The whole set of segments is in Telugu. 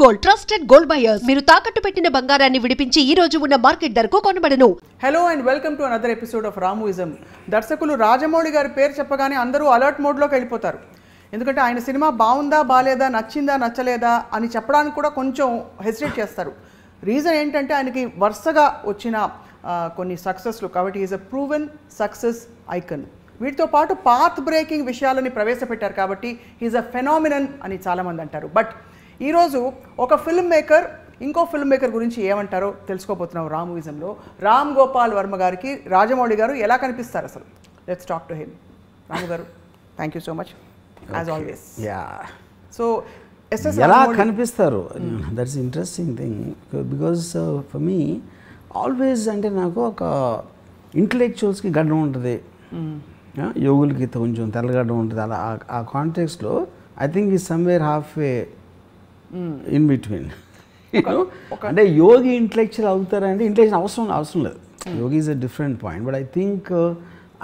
గోల్డ్ ట్రస్టెడ్ గోల్డ్ బయర్స్ మీరు తాకట్టు పెట్టిన బంగారాన్ని విడిపించి ఈ రోజు ఉన్న మార్కెట్ ధరకు కొనబడను. Hello and welcome to another episode of Ramuism. దర్శకులు రాజమౌళి గారి పేరు చెప్పగానే అందరూ అలర్ట్ మోడ్లోకి వెళ్ళిపోతారు. ఎందుకంటే ఆయన సినిమా బాగుందా బాలేదా, నచ్చిందా నచ్చలేదా అని చెప్పడానికి కూడా కొంచెం హెసిటేట్ చేస్తారు. రీజన్ ఏంటంటే ఆయనకి వరుసగా వచ్చిన కొన్ని సక్సెస్లు. కాబట్టి is a proven success icon. వీటితో పాటు పాత్ బ్రేకింగ్ విషయాలని ప్రవేశపెట్టారు కాబట్టి ఈజ్ అ ఫెనామినన్ అని చాలామంది అంటారు. బట్ ఈరోజు ఒక ఫిల్మ్ మేకర్ ఇంకో ఫిల్మ్ మేకర్ గురించి ఏమంటారో తెలుసుకోబోతున్నాం రామూయిజంలో. రామ్ గోపాల్ వర్మ గారికి రాజమౌళి గారు ఎలా కనిపిస్తారు అసలు? Let's talk to him. Ramu గారు, thank you so much as always. So ఎలా కనిపిస్తారు, that's interesting thing. Because for me always అంటే నాకు ఒక ఇంటలెక్చువల్స్కి గడ్డం ఉంటుంది, యోగులకి కొంచెం తెల్లగడ్డం ఉంటుంది. అలా ఆ కాంటెక్స్లో ఐ థింక్ ఈ somewhere half way in between. అంటే యోగి ఇంటలెక్చువల్ అవుతారంటే ఇంటలెక్చువల్ అవసరం లేదు. Yogi is a different point. But I think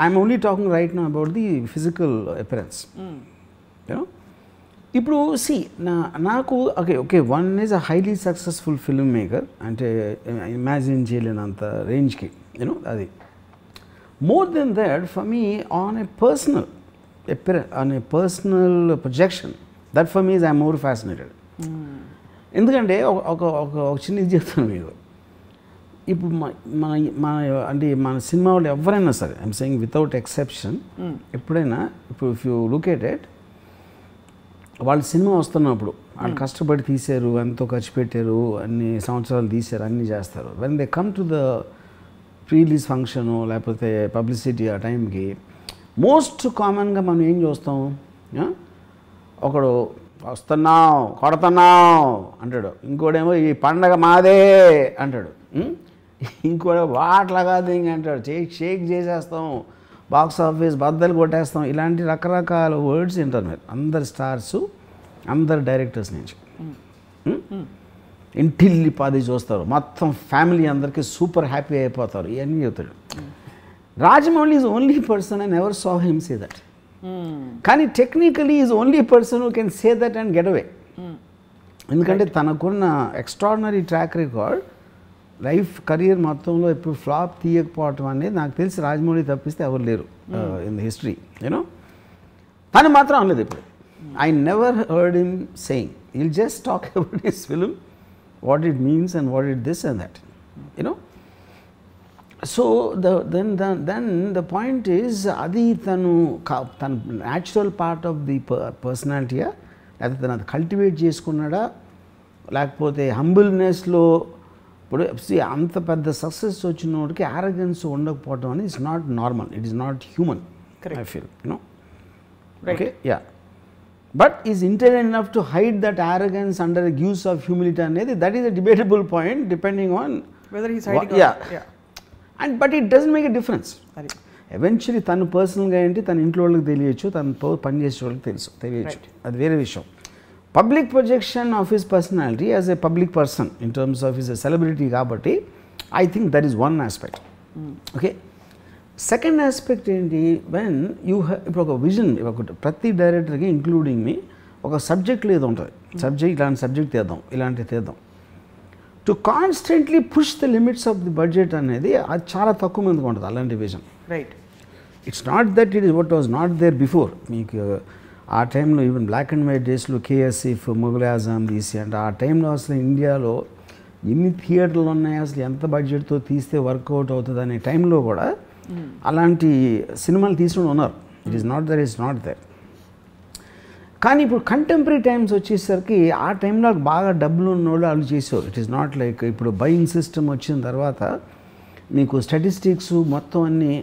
I'm only talking right now about the physical appearance. ఇప్పుడు నాకు okay one is a highly successful film maker, అంటే ఇమాజిన్ చేయలేనంత రేంజ్కి అది. More than that for me on a personal projection, that for me is I'm more fascinated. ఎందుకంటే ఒక చిన్న ఇది చెప్తాను మీకు. ఇప్పుడు మన సినిమా వాళ్ళు ఎవరైనా సరే, ఐఎమ్ సెయింగ్ వితౌట్ ఎక్సెప్షన్, ఎప్పుడైనా ఇప్పుడు if you look at it, వాళ్ళు సినిమా వస్తున్నప్పుడు వాళ్ళు కష్టపడి తీశారు, ఎంతో ఖర్చు పెట్టారు, అన్ని సంవత్సరాలు తీశారు, అన్నీ చేస్తారు. When they come to the pre release function లేకపోతే పబ్లిసిటీ ఆ టైంకి మోస్ట్ కామన్గా మనం ఏం చూస్తాం, ఒకడు వస్తున్నాం కొడుతున్నాం అంటాడు, ఇంకోడేమో ఈ పండగ మాదే అంటాడు, ఇంకోటి వాట్లా కాదు ఇంక అంటాడు, షేక్ చేసేస్తాం, బాక్స్ ఆఫీస్ బద్దలు కొట్టేస్తాం. ఇలాంటి రకరకాల వర్డ్స్ వింటారు మీరు అందరు స్టార్స్, అందరు డైరెక్టర్స్ నుంచి. ఇంటిల్లి పాది చూస్తారు, మొత్తం ఫ్యామిలీ అందరికీ సూపర్ హ్యాపీ అయిపోతారు, ఇవన్నీ చెప్తాడు. Rajamouli is only person I never saw him say that. కానీ technically is only person who can say that and get away. ఎందుకంటే తనకున్న extraordinary track record, life career మొత్తంలో ఎప్పుడు ఫ్లాప్ తీయకపోవటం అనేది నాకు తెలిసి రాజమౌళి తప్పిస్తే ఎవరు లేరు ఇన్ ద హిస్టరీ. తను మాత్రం అనలేదు ఇప్పుడు. I never heard him saying will just talk about his film, what it means and what it this and that. So then the point is, అది తన న్యాచురల్ పార్ట్ ఆఫ్ ది పర్సనాలిటీయా, లేకపోతే తను అది కల్టివేట్ చేసుకున్నాడా, లేకపోతే హంబుల్నెస్లో. ఇప్పుడు అంత పెద్ద సక్సెస్ వచ్చిన వాడికి ఆరోగెన్స్ ఉండకపోవడం అనేది it's not normal, it is not human I feel. Okay, yeah. But is intelligent enough to hide that arrogance under the guise of humility అనేది, that is a debatable point depending on whether he's hiding. And but it doesn't make a difference. Eventually తను పర్సనల్గా ఏంటి తన ఇంట్లో వాళ్ళకి తెలియచ్చు, తను పనిచేసే వాళ్ళకి తెలియచ్చు, అది వేరే విషయం. Public projection of his personality as a public person in terms of his celebrity కాబట్టి I think that is one aspect. Okay, second aspect ఏంటి, వెన్ యూ ఇప్పుడు ఒక విజన్, ప్రతి డైరెక్టర్కి ఇంక్లూడింగ్ మీ ఒక సబ్జెక్ట్ ఏదో ఉంటుంది, ఇలాంటి సబ్జెక్ట్ తీద్దాం, ఇలాంటివి తీద్దాం. To constantly push the limits of the budget అనేది అది చాలా తక్కువ మందికి ఉంటుంది అలాంటి vision. Right, it's not that it is what was not there before. మీకు ఆ టైంలో ఈవెన్ బ్లాక్ అండ్ వైట్ డేస్లో కేఎస్ఎఫ్, ముఘల్ ఆజాం తీసి అంటే ఆ టైంలో అసలు ఇండియాలో ఎన్ని థియేటర్లు ఉన్నాయి, అసలు ఎంత బడ్జెట్తో తీస్తే వర్కౌట్ అవుతుంది అనే టైంలో కూడా అలాంటి సినిమాలు తీసుకుని ఉన్నారు. It is not that, it's not that. కానీ ఇప్పుడు కంటెంపరీ టైమ్స్ వచ్చేసరికి ఆ టైంలో బాగా డబ్బులు ఉన్నోళ్ళు వాళ్ళు చేసేవారు. ఇట్ ఈస్ నాట్ లైక్ ఇప్పుడు బయింగ్ సిస్టమ్ వచ్చిన తర్వాత మీకు స్టాటిస్టిక్స్ మొత్తం అన్నీ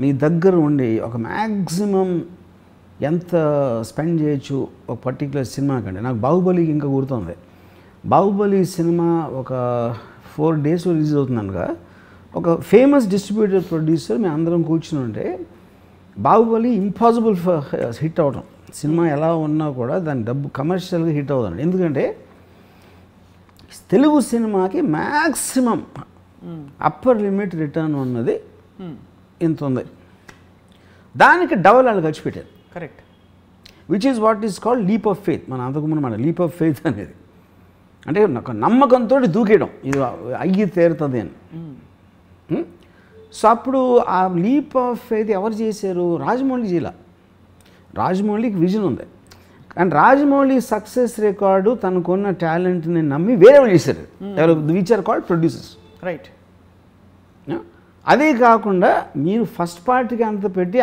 మీ దగ్గర ఉండి ఒక మ్యాక్సిమం ఎంత స్పెండ్ చేయొచ్చు ఒక పర్టికులర్ సినిమా కంటే. నాకు బాహుబలికి ఇంకా గుర్తుంది, బాహుబలి సినిమా ఒక 4 days రిలీజ్ అవుతుందనగా ఒక ఫేమస్ డిస్ట్రిబ్యూటర్ ప్రొడ్యూసర్ మేము అందరం కూర్చుని ఉంటే బాహుబలి ఇంపాసిబుల్ హిట్ అవడం, సినిమా ఎలా ఉన్నా కూడా దాని డబ్బు కమర్షియల్గా హిట్ అవుతుంది. ఎందుకంటే తెలుగు సినిమాకి మ్యాక్సిమం అప్పర్ లిమిట్ రిటర్న్ ఉన్నది ఇంత ఉంది, దానికి డబల్ వాళ్ళు ఖర్చు పెట్టారు. Correct, which is what is called leap of faith. మన అంతకుముందు మన లీప్ ఆఫ్ ఫెయిత్ అనేది అంటే ఒక నమ్మకంతో దూకేయడం ఇది అయ్యి తీరుతుంది అని. సో అప్పుడు ఆ లీప్ ఆఫ్ ఫెయిత్ ఎవరు చేశారు? రాజమౌళి చేయాల. రాజమౌళికి విజన్ ఉంది, కానీ రాజమౌళి సక్సెస్ రికార్డు తనకున్న టాలెంట్ని నమ్మి వేరే వాళ్ళు చేశారు, which are called producers. Right. అదే కాకుండా మీరు ఫస్ట్ పార్ట్కి అంత పెట్టి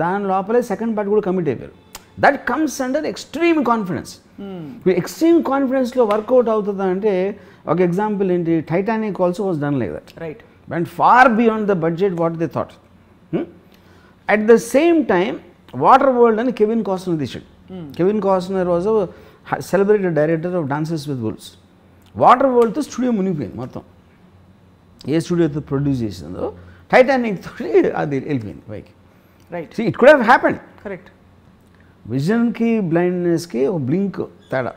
దాని లోపలే సెకండ్ పార్ట్ కూడా కమిట్ అయిపోయారు. That comes under extreme confidence. Extreme కాన్ఫిడెన్స్లో వర్కౌట్ అవుతుందా అంటే ఒక ఎగ్జాంపుల్ ఏంటి, Titanic also was done like that. Right. went far beyond the budget what they thought. At the same time, Waterworld and Kevin Costner తీసాడు. Kevin Costner was a celebrated director of Dances with Wolves. Waterworldతో స్టూడియో మునిగిపోయింది మొత్తం. ఏ స్టూడియోతో ప్రొడ్యూస్ చేసిందో టైటానిక్ తోటి అది వెళ్ళిపోయింది పైకి. Right. It could have happened. Correct. విజన్కి బ్లైండ్నెస్కి ఒక బ్లింక్ తేడా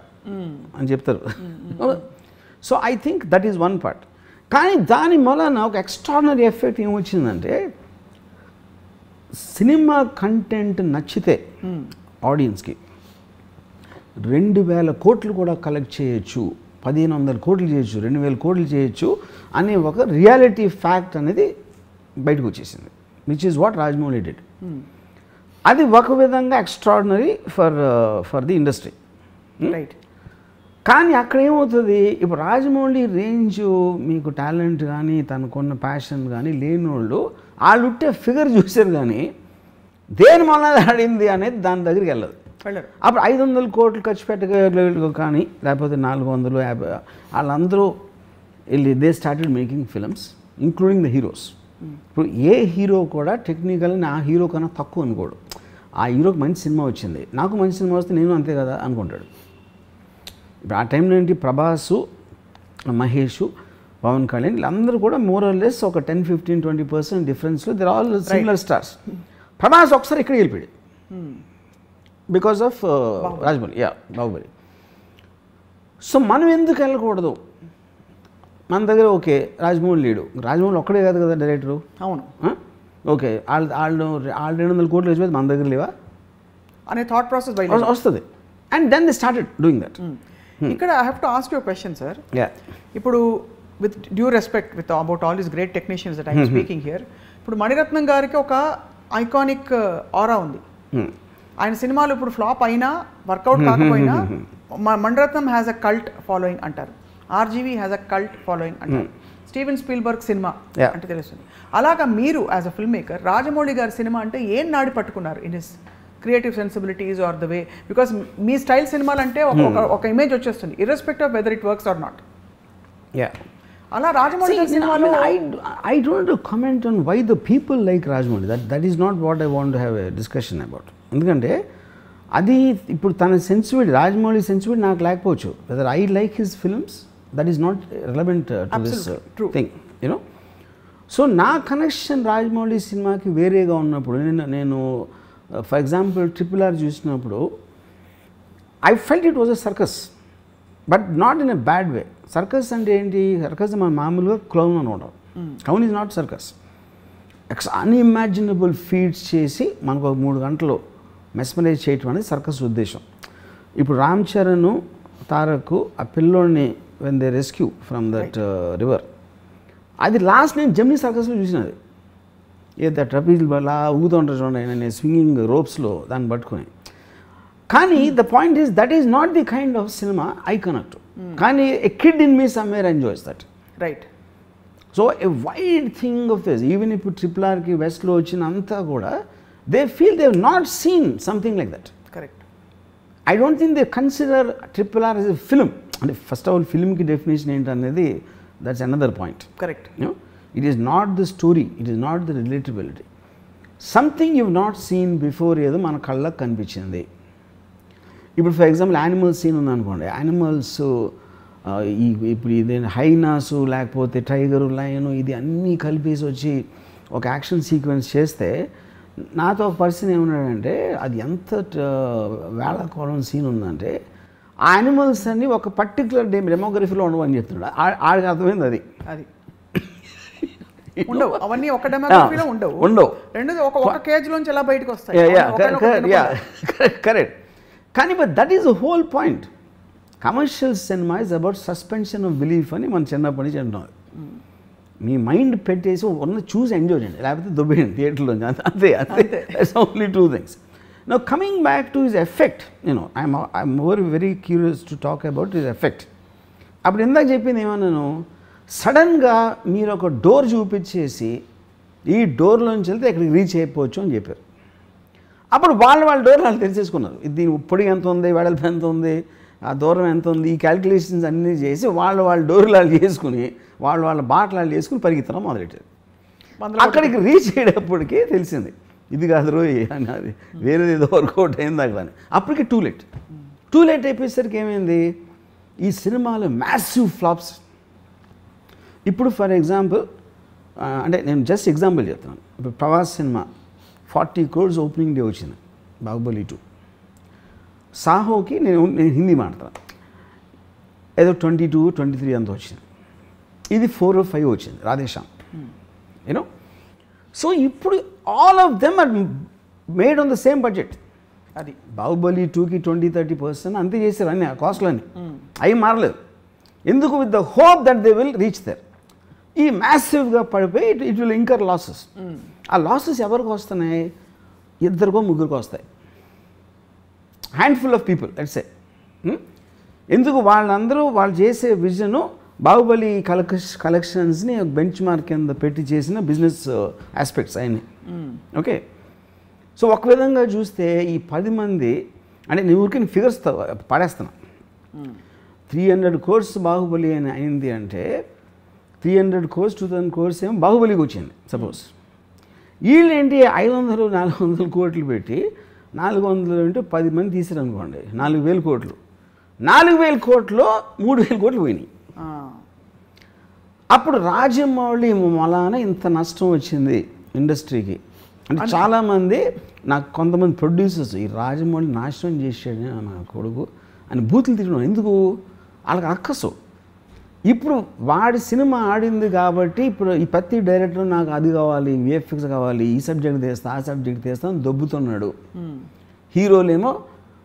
అని చెప్తారు. So I think that is one part. కానీ దాని వలన ఒక ఎక్స్ట్రాడినరీ ఎఫెక్ట్ ఏమొచ్చిందంటే సినిమా కంటెంట్ నచ్చితే ఆడియన్స్కి 2000 కోట్లు కూడా కలెక్ట్ చేయొచ్చు, 1500 కోట్లు చేయొచ్చు, 2000 కోట్లు చేయొచ్చు అనే ఒక రియాలిటీ ఫ్యాక్ట్ అనేది బయటకు వచ్చేసింది, which is what Rajamouli did. అది ఒక విధంగా extraordinary for the industry. Right. కానీ అక్కడ ఏమవుతుంది, ఇప్పుడు రాజమౌళి రేంజ్ మీకు టాలెంట్ కానీ తనకున్న ప్యాషన్ కానీ లేని వాళ్ళు వాళ్ళు ఉంటే ఫిగర్ చూసారు, కానీ దేని వల్ల ఆడింది అనేది దాని దగ్గరికి వెళ్ళదు. అప్పుడు 500 కోట్లు ఖర్చు పెట్టగల కానీ లేకపోతే 450 వాళ్ళందరూ వెళ్ళి they started making films including the heroes. ఇప్పుడు ఏ హీరో కూడా టెక్నికల్గా ఆ హీరో కన్నా తక్కువ అనుకోడు. ఆ హీరోకి మంచి సినిమా వచ్చింది, నాకు మంచి సినిమా వస్తే నేను అంతే కదా అనుకుంటాడు. ఇప్పుడు ఆ టైంలో ఏంటి, ప్రభాసు, మహేష్, పవన్ కళ్యాణ్ వీళ్ళందరూ కూడా మోర్ ఆర్ లెస్ ఒక 10-15-20% డిఫరెన్స్లో they are all similar stars. Prabhas ఒకసారి ఇక్కడ వెళ్ళిపోయాడు బికాస్ ఆఫ్ రాజమౌళి. బాహుబలి. సో మనం ఎందుకు వెళ్ళకూడదు? మన దగ్గర ఓకే రాజమౌళి లేడు, రాజమౌళి ఒక్కడే కాదు కదా డైరెక్టరు. అవును. ఓకే వాళ్ళు 200 కోట్లు వచ్చిపోతే మన దగ్గర లేవా అనే థాట్ ప్రాసెస్ వస్తుంది. And then they started doing that. ఇక్కడ I have to ask you question sir. ఇప్పుడు with due respect with about all these great technicians that I'm speaking here, ఇప్పుడు మణిరత్నం గారికి ఒక ఐకానిక్ ఆరా ఉంది. ఆయన సినిమాలు ఇప్పుడు ఫ్లాప్ అయినా వర్కౌట్ కాకపోయినా Mani Ratnam has a cult following అంటారు, RGV has a cult following అంటారు, స్టీవెన్ స్పీల్బర్గ్ సినిమా అంటే తెలుస్తుంది. అలాగా మీరు as a film maker Rajamouli గారి సినిమా అంటే ఏం నాడి పట్టుకున్నారు in his creative sensibilities or the way? Because మీ స్టైల్ సినిమాలు అంటే ఒక ఇమేజ్ వచ్చేస్తుంది irrespective of whether it works or not. అలా రాజమౌళి సినిమాలో I don't comment on why the people like Rajamouli. That is not what I want to have a discussion about. ఎందుకంటే అది ఇప్పుడు తన సెన్సిబిలిటీ, రాజమౌళి సెన్సిబిలిటీ నాకు లేకపోవచ్చు. Weather I like his films that is not relevant to this thing, you know. So నా కనెక్షన్ రాజమౌళి సినిమాకి వేరేగా ఉన్నప్పుడు నేను ఫర్ ఎగ్జాంపుల్ RRR చూసినప్పుడు I felt it was a circus, but not in a bad way. Circus అంటే ఏంటి? సర్కస్ మన మామూలుగా క్లౌన్ అనుకుంటాం. Clown is not circus. Unimaginable feets చేసి మనకు ఒక 3 గంటలు మెస్మరైజ్ చేయటం అనేది సర్కస్ ఉద్దేశం. ఇప్పుడు రామ్ చరణ్, తారక్ ఆ పిల్లోడిని when they rescue from that river, అది లాస్ట్ నేను జెమినీ సర్కస్లో చూసినది. ఏదో ట్రపీజులు అలా ఊగుతూ ఉంటారు చూడండి, నేను స్వింగింగ్ రోప్స్లో దాన్ని పట్టుకొని. కానీ the point is that is not the kind of cinema I connect. కానీ a kid in me somewhere enjoys that. Right. So a wide thing of this, even ఇప్పుడు RRRకి వెస్ట్లో వచ్చినంతా కూడా they feel they have not seen something like that. Correct. I don't think they consider RRR as a film. అంటే ఫస్ట్ ఆఫ్ ఆల్ ఫిల్మ్కి డెఫినేషన్ ఏంటనేది that's another point. Correct. It is not the story, it is not the relatability. Something you have not seen before ఏదో మన కళ్ళకు కనిపించింది. ఇప్పుడు ఫర్ ఎగ్జాంపుల్ యానిమల్స్ సీన్ ఉందనుకోండి, యానిమల్స్ ఇప్పుడు ఇది హైనాసు లేకపోతే టైగరు, లయను ఇది అన్నీ కలిపేసి వచ్చి ఒక యాక్షన్ సీక్వెన్స్ చేస్తే నాతో ఒక పర్సన్ ఏమన్నాడంటే అది ఎంత వేళకోళం సీన్ ఉందంటే ఆ యానిమల్స్ అన్నీ ఒక పర్టికులర్ డెమోగ్రఫీలో ఉండవని చెప్తున్నాడు. ఆడికి అర్థమైంది అది ఉండవు, అవన్నీ ఒక డెమోగ్రఫీలో ఉండవు. రెండోది ఒక కేజ్ లోంచి ఎలా బయటకు వస్తాయి. కరెక్ట్. కానీ but that is the whole point. Commercial cinema is about suspension of belief అని మనం చిన్నప్పటి నుంచి అంటున్నాం. మీ మైండ్ పెట్టేసి ఉన్న చూసి ఎంజాయ్ చేయండి, లేకపోతే దుబ్బేయండి థియేటర్లో. అంతే అంతే. That's only 2 things. Now coming back to his effect, I'm very curious to talk about his effect. అప్పుడు ఇందాక చెప్పింది ఏమన్నాను, సడన్గా మీరు ఒక డోర్ చూపించేసి ఈ డోర్లోంచి వెళ్తే ఇక్కడికి రీచ్ అయిపోవచ్చు అని చెప్పారు. అప్పుడు వాళ్ళ డోర్ వాళ్ళు తెలిసేసుకున్నారు. ఇది పొడి ఎంత ఉంది, వెడల్పు ఎంత ఉంది, ఆ దూరం ఎంత ఉంది, ఈ క్యాలిక్యులేషన్స్ అన్నీ చేసి వాళ్ళ డోర్లు వాళ్ళు చేసుకుని వాళ్ళ బాటలు వాళ్ళు చేసుకుని పరిగెత్తడం మొదలెట్టారు. అక్కడికి రీచ్ అయ్యేటప్పటికి తెలిసింది ఇది కాదు రోయ్ అని, అది వేరేది ఏదో వర్కౌట్ అయింది అక్కడ అని. అప్పటికి టూ లేట్ అయిపోయేసరికి ఏమైంది, ఈ సినిమాలో మ్యాసివ్ ఫ్లాప్స్. ఇప్పుడు ఫర్ ఎగ్జాంపుల్ అంటే నేను జస్ట్ ఎగ్జాంపుల్ చెప్తున్నాను. ఇప్పుడు Prabhas cinema 40 crores opening day వచ్చింది, బాహుబలి 2. సాహోకి నేను హిందీ మాట్లాడతాను, ఏదో 22, 23 అంత వచ్చింది. ఇది 4 or 5 వచ్చింది రాధేశ్యామ్, యూనో. సో ఇప్పుడు all of them are made on the same budget. అది బాహుబలి 2కి 20-30% అంతే చేశారు అన్ని ఆ కాస్ట్లన్నీ, అవి మారలేదు. ఎందుకు? With the hope that they will reach there. ఈ మ్యాసివ్గా పడిపోయి ఇట్ విల్ ఇంకర్ లాసెస్. ఆ లాసెస్ ఎవరికి వస్తున్నాయి? 2 or 3 వస్తాయి, handful of people let's say. ఎందుకు? వాళ్ళందరూ వాళ్ళు చేసే విజను బాహుబలి కలెక్షన్స్ని బెంచ్ మార్క్ కింద పెట్టి చేసిన బిజినెస్ ఆస్పెక్ట్స్ అవన్నీ. ఓకే, సో ఒక విధంగా చూస్తే ఈ 10 మంది అంటే నేను ఊరికి ఫిగర్స్ పడేస్తున్నా. 300 crores బాహుబలి అని అయింది అంటే 300 crores 2000 crores ఏమో బాహుబలికి వచ్చింది సపోజ్. వీళ్ళేంటి 500-400 కోట్లు పెట్టి 400 అంటే 10 మంది తీసారు అనుకోండి, 4000 కోట్లు. 4000 కోట్లో 3000 కోట్లు పోయినాయి. అప్పుడు రాజమౌళి మలాన ఇంత నష్టం వచ్చింది ఇండస్ట్రీకి అంటే చాలామంది నాకు కొంతమంది ప్రొడ్యూసర్స్ ఈ రాజమౌళి నాశనం చేసాడు నా కొడుకు అని బూతులు తిట్టడం. ఎందుకు? వాళ్ళకి అక్కసు. ఇప్పుడు వాడి సినిమా ఆడింది కాబట్టి ఇప్పుడు ఈ ప్రతి డైరెక్టర్ నాకు అది కావాలి, విఎఫ్ఎక్స్ కావాలి, ఈ సబ్జెక్ట్ తీస్తా ఆ సబ్జెక్ట్ తీస్తా అని దొబ్బుతున్నాడు. హీరోలేమో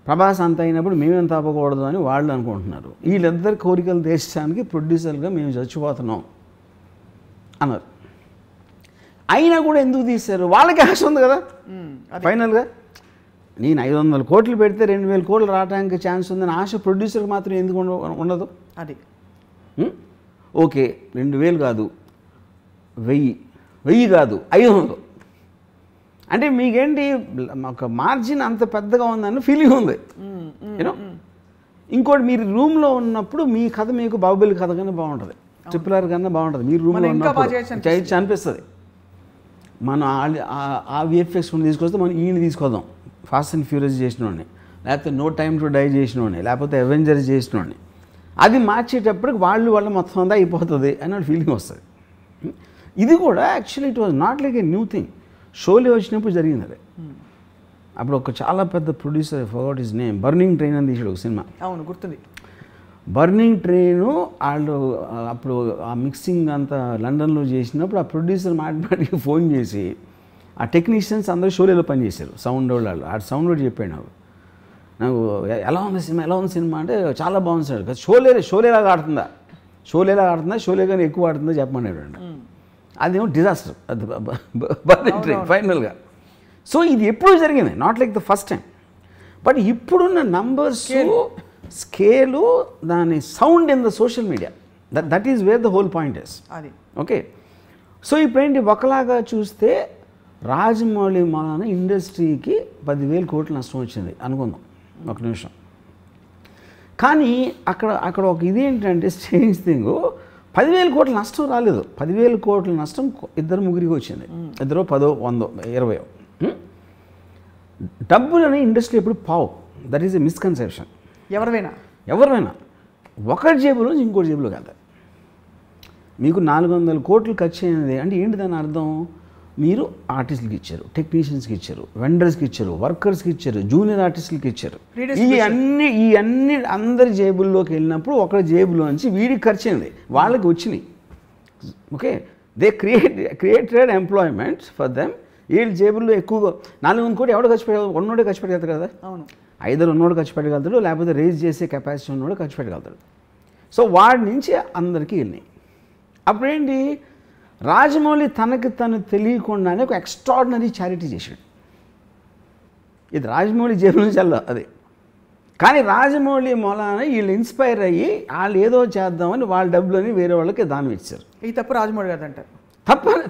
ప్రభాస్ అంత అయినప్పుడు మేమేం తప్పకూడదు అని వాళ్ళు అనుకుంటున్నారు. వీళ్ళిద్దరి కోరికలు తీర్చడానికి ప్రొడ్యూసర్గా మేము చచ్చిపోతున్నాం అన్నారు. అయినా కూడా ఎందుకు తీశారు? వాళ్ళకి ఆశ ఉంది కదా. ఫైనల్గా నేను 500 కోట్లు పెడితే 2000 కోట్లు రావడానికి ఛాన్స్ ఉందని ఆశ ప్రొడ్యూసర్కి మాత్రం ఎందుకు ఉండదు? అది ఓకే, 2000 కాదు, 1000 కాదు, 500 అంటే మీకేంటి ఒక మార్జిన్ అంత పెద్దగా ఉందని ఫీలింగ్ ఉంది, యూనో. ఇంకోటి మీరు రూమ్లో ఉన్నప్పుడు మీ కథ మీకు బాహుబలి కథ కన్నా బాగుంటుంది, RRR కన్నా బాగుంటుంది. మీరు రూమ్లో ఉన్నప్పుడు చేయొచ్చు అనిపిస్తుంది. మనం ఆ విఎఫ్ఎక్స్ తీసుకొస్తే మనం ఈయన తీసుకొద్దాం, ఫాస్ట్ అండ్ ఫ్యూరియస్ చేసినోడిని, లేకపోతే నో టైమ్ టు డై చేసినోడిని, లేకపోతే అవెంజర్స్ చేసినోడిని. అది మార్చేటప్పటికి వాళ్ళు మొత్తం అంతా అయిపోతుంది అని ఫీలింగ్ వస్తుంది. ఇది కూడా actually it was not like a new thing. Sholay వచ్చినప్పుడు జరిగింది అది. అప్పుడు ఒక చాలా పెద్ద producer, forgot his name, burning train అని తీసాడు ఒక సినిమా. అవును, గుర్తుంది. బర్నింగ్ ట్రైను వాళ్ళు అప్పుడు ఆ మిక్సింగ్ అంతా లండన్లో చేసినప్పుడు ఆ ప్రొడ్యూసర్ మాటికి ఫోన్ చేసి ఆ టెక్నీషియన్స్ అందరూ షోలేలో పనిచేశారు, సౌండ్ వాళ్ళు. ఆ సౌండ్ కూడా చెప్పాడు నాకు ఎలా ఉంది సినిమా అంటే చాలా బాగుంది సార్. షోలేలాగా ఆడుతుందా, షోలే కానీ ఎక్కువ ఆడుతుందా చెప్పమన్నాడు అండి. అదేమో డిజాస్టర్ అది బర్నింగ్ ట్రైన్ ఫైనల్గా. సో ఇది ఎప్పుడు జరిగింది, not like the first time. But ఇప్పుడున్న నంబర్స్, స్కేలు, దాని sound in the social media, that is where the whole point is. అది ఓకే. సో ఇప్పుడేంటి ఒకలాగా చూస్తే రాజమౌళి మన ఇండస్ట్రీకి 10,000 కోట్లు నష్టం వచ్చింది అనుకుందాం ఒక నిమిషం. కానీ అక్కడ ఒక ఇది ఏంటంటే స్ట్రేంజ్ థింగ్, 10,000 కోట్ల నష్టం రాలేదు. 10,000 కోట్ల నష్టం 2-3 వచ్చింది, 2, 10, 100, 20. డబ్బులని ఇండస్ట్రీ ఎప్పుడు పావు, దట్ ఈస్ ఎ మిస్కన్సెప్షన్. ఎవరైనా ఒకటి జేబులో ఇంకోటి జేబులో కాదు. మీకు 400 కోట్లు ఖర్చు అయినది అంటే ఏంటి దాని అర్థం? మీరు ఆర్టిస్టులకి ఇచ్చారు, టెక్నీషియన్స్కి ఇచ్చారు, వెండర్స్కి ఇచ్చారు, వర్కర్స్కి ఇచ్చారు, జూనియర్ ఆర్టిస్టులకి ఇచ్చారు. ఈ అన్ని అందరి జేబుల్లోకి వెళ్ళినప్పుడు ఒకరి జేబులోంచి వీడికి ఖర్చు అయింది, వాళ్ళకి వచ్చినాయి. Okay, they created employment for them. వీళ్ళ జేబుల్లో ఎక్కువగా 400 కోట్లు ఎవడో ఖర్చు పెట్టారు? ఉన్నోడే ఖర్చు పెట్టేస్తారు కదా. అవును. ఐదర్ ఉన్నోడు ఖర్చు పెట్టగలుగుతాడు, లేకపోతే రేజ్ చేసే కెపాసిటీ ఉన్నోడు ఖర్చు పెట్టగలుగుతాడు. సో వాడి నుంచి అందరికీ వెళ్ళినాయి. అప్పుడేంటి, రాజమౌళి తనకి తను తెలియకుండానే ఒక ఎక్స్ట్రాడినరీ చారిటీ చేశాడు. ఇది రాజమౌళి జేబు నుంచి అదే. కానీ రాజమౌళి మూలాన వీళ్ళు ఇన్స్పైర్ అయ్యి వాళ్ళు ఏదో చేద్దామని వాళ్ళ డబ్బులని వేరే వాళ్ళకి దానం ఇచ్చారు. ఈ తప్పు రాజమౌళి గారు అంటారు.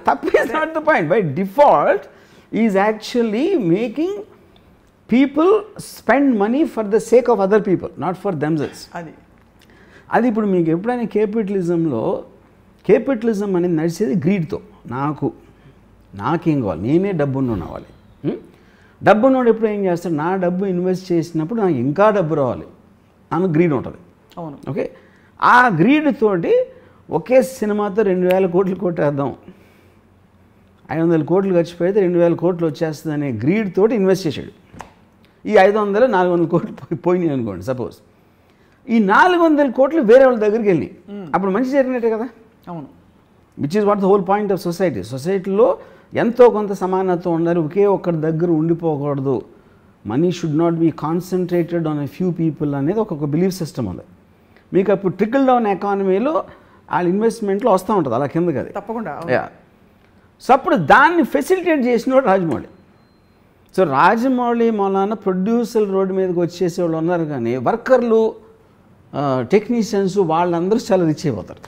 తప్పు is not the point. By default is actually making people spend money for the sake of other people, not for themselves. అది ఇప్పుడు మీకు ఎప్పుడైనా కేపిటలిజం అనేది నడిచేది గ్రీడ్తో. నాకేం కావాలి, నేనే డబ్బున్న అవ్వాలి. డబ్బున్నోడు ఎప్పుడు ఏం చేస్తాడు, నా డబ్బు ఇన్వెస్ట్ చేసినప్పుడు నాకు ఇంకా డబ్బు రావాలి అని గ్రీడ్ ఉంటుంది. అవును. ఓకే, ఆ గ్రీడ్ తోటి ఒకే సినిమాతో 2000 కోట్లు కొట్టేద్దాం, 500 కోట్లు ఖర్చు పెడితే 2000 కోట్లు వచ్చేస్తుంది అనే గ్రీడ్ తోటి ఇన్వెస్ట్ చేశాడు. ఈ 500 400 కోట్లు పోయినాయి అనుకోండి సపోజ్. ఈ 400 కోట్లు వేరే వాళ్ళ దగ్గరికి వెళ్ళి అప్పుడు మంచి జరిగినట్టే కదా. అవును. Which is what the whole point of society. సొసైటీలో ఎంతో కొంత సమానత్వం ఉండాలి, ఒకే ఒక్కరి దగ్గర ఉండిపోకూడదు. Money should not be concentrated on a few people అనేది ఒక బిలీఫ్ సిస్టమ్ ఉంది. మీకు అప్పుడు ట్రికల్ డౌన్ ఎకానమీలో వాళ్ళ ఇన్వెస్ట్మెంట్లో వస్తూ ఉంటుంది అలా కిందకి. అది తప్పకుండా. సో అప్పుడు దాన్ని ఫెసిలిటేట్ చేసినోడు రాజమౌళి. సో రాజమౌళి మూలాన ప్రొడ్యూసర్ రోడ్డు మీదకి వచ్చేసే వాళ్ళు ఉన్నారు, కానీ వర్కర్లు, టెక్నీషియన్స్ వాళ్ళందరూ చాలా రిచ్ అయిపోతారు.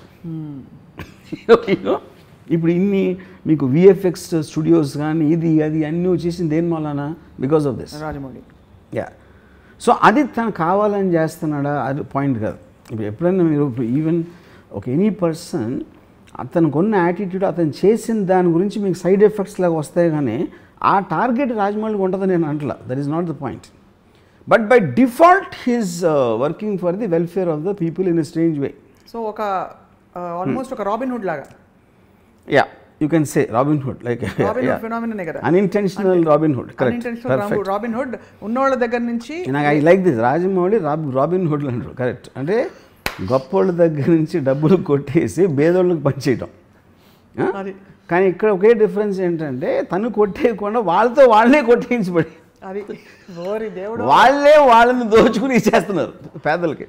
ఇప్పుడు ఇన్ని మీకు విఎఫ్ఎక్స్ స్టూడియోస్ కానీ ఇది అది అన్నీ వచ్చేసింది దేని మూలాన? Because of this Rajamouli. So అది తను కావాలని చేస్తున్నాడా అది పాయింట్ కాదు. ఇప్పుడు ఎప్పుడైనా మీరు ఈవెన్ ఒక ఎనీ పర్సన్ అతనికి ఉన్న యాటిట్యూడ్, అతను చేసిన దాని గురించి మీకు సైడ్ ఎఫెక్ట్స్ లాగా వస్తాయి, కానీ ఆ టార్గెట్ రాజమౌళికి ఉంటుందని నేను అంటలా. That is not the point. But by default he's working for the welfare of the people in a strange way. So ఒక ఆల్మోస్ట్ ఒక రాబిన్ హుడ్ లాగా. You can say Robin Hood, like Robin Hood phenomenon kada. Unintentional Robin Hood, correct. Unintentional Robin Hood ఉన్నోళ్ళ దగ్గర నుంచి. I like this. Rajamouli Robin Hood అంటారు, కరెక్ట్. అంటే గొప్పోళ్ళ దగ్గర నుంచి డబ్బులు కొట్టేసి బేదోళ్ళకి పంచేయటం. కానీ ఇక్కడ ఒకే డిఫరెన్స్ ఏంటంటే తను కొట్టేయకుండా వాళ్ళతో వాళ్ళే కొట్టేయించబడి వాళ్ళే వాళ్ళని దోచుకుని ఇచ్చేస్తున్నారు పేదలకి.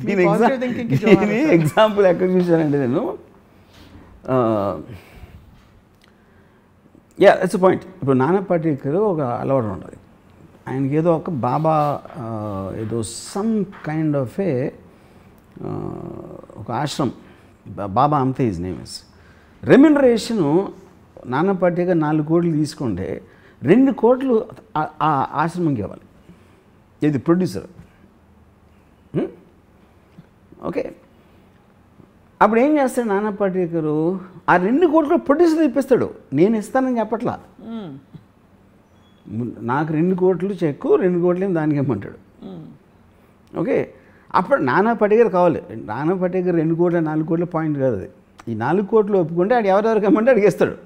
దీని ఎగ్జాంపుల్ ఎక్కడ చూశానంటే నేను, ఇట్స్ పాయింట్. ఇప్పుడు నానా పాటేకర్ ఒక అలవాటు ఉంటుంది ఆయనకి, ఏదో ఒక బాబా ఏదో సమ్ కైండ్ ఆఫ్ ఏ ఒక ఆశ్రమం, బాబా అంతే హిజ్ నేమ్ ఇస్. రెమ్యునరేషను నానా పాటేకర్ 4 కోట్లు తీసుకుంటే 2 కోట్లు ఆ ఆశ్రమంకి ఇవ్వాలి. ఇది ప్రొడ్యూసర్. ఓకే, అప్పుడు ఏం చేస్తాడు నానా పాటేకరు, ఆ 2 కోట్లు ప్రొడ్యూసర్ ఇప్పిస్తాడు. నేను ఇస్తానని చెప్పట్లా, నాకు 2 కోట్లు చెక్కు, 2 కోట్లు ఏం దానికి ఇమ్మంటాడు. ఓకే, అప్పుడు నానా పాటేకర్ కావాలి. నానా పాటేకర్ 2 కోట్ల 4 కోట్ల పాయింట్ కాదు అది. ఈ 4 కోట్లు ఒప్పుకుంటే అది ఎవరెవరికి ఇమ్మంటే అడిగేస్తాడు.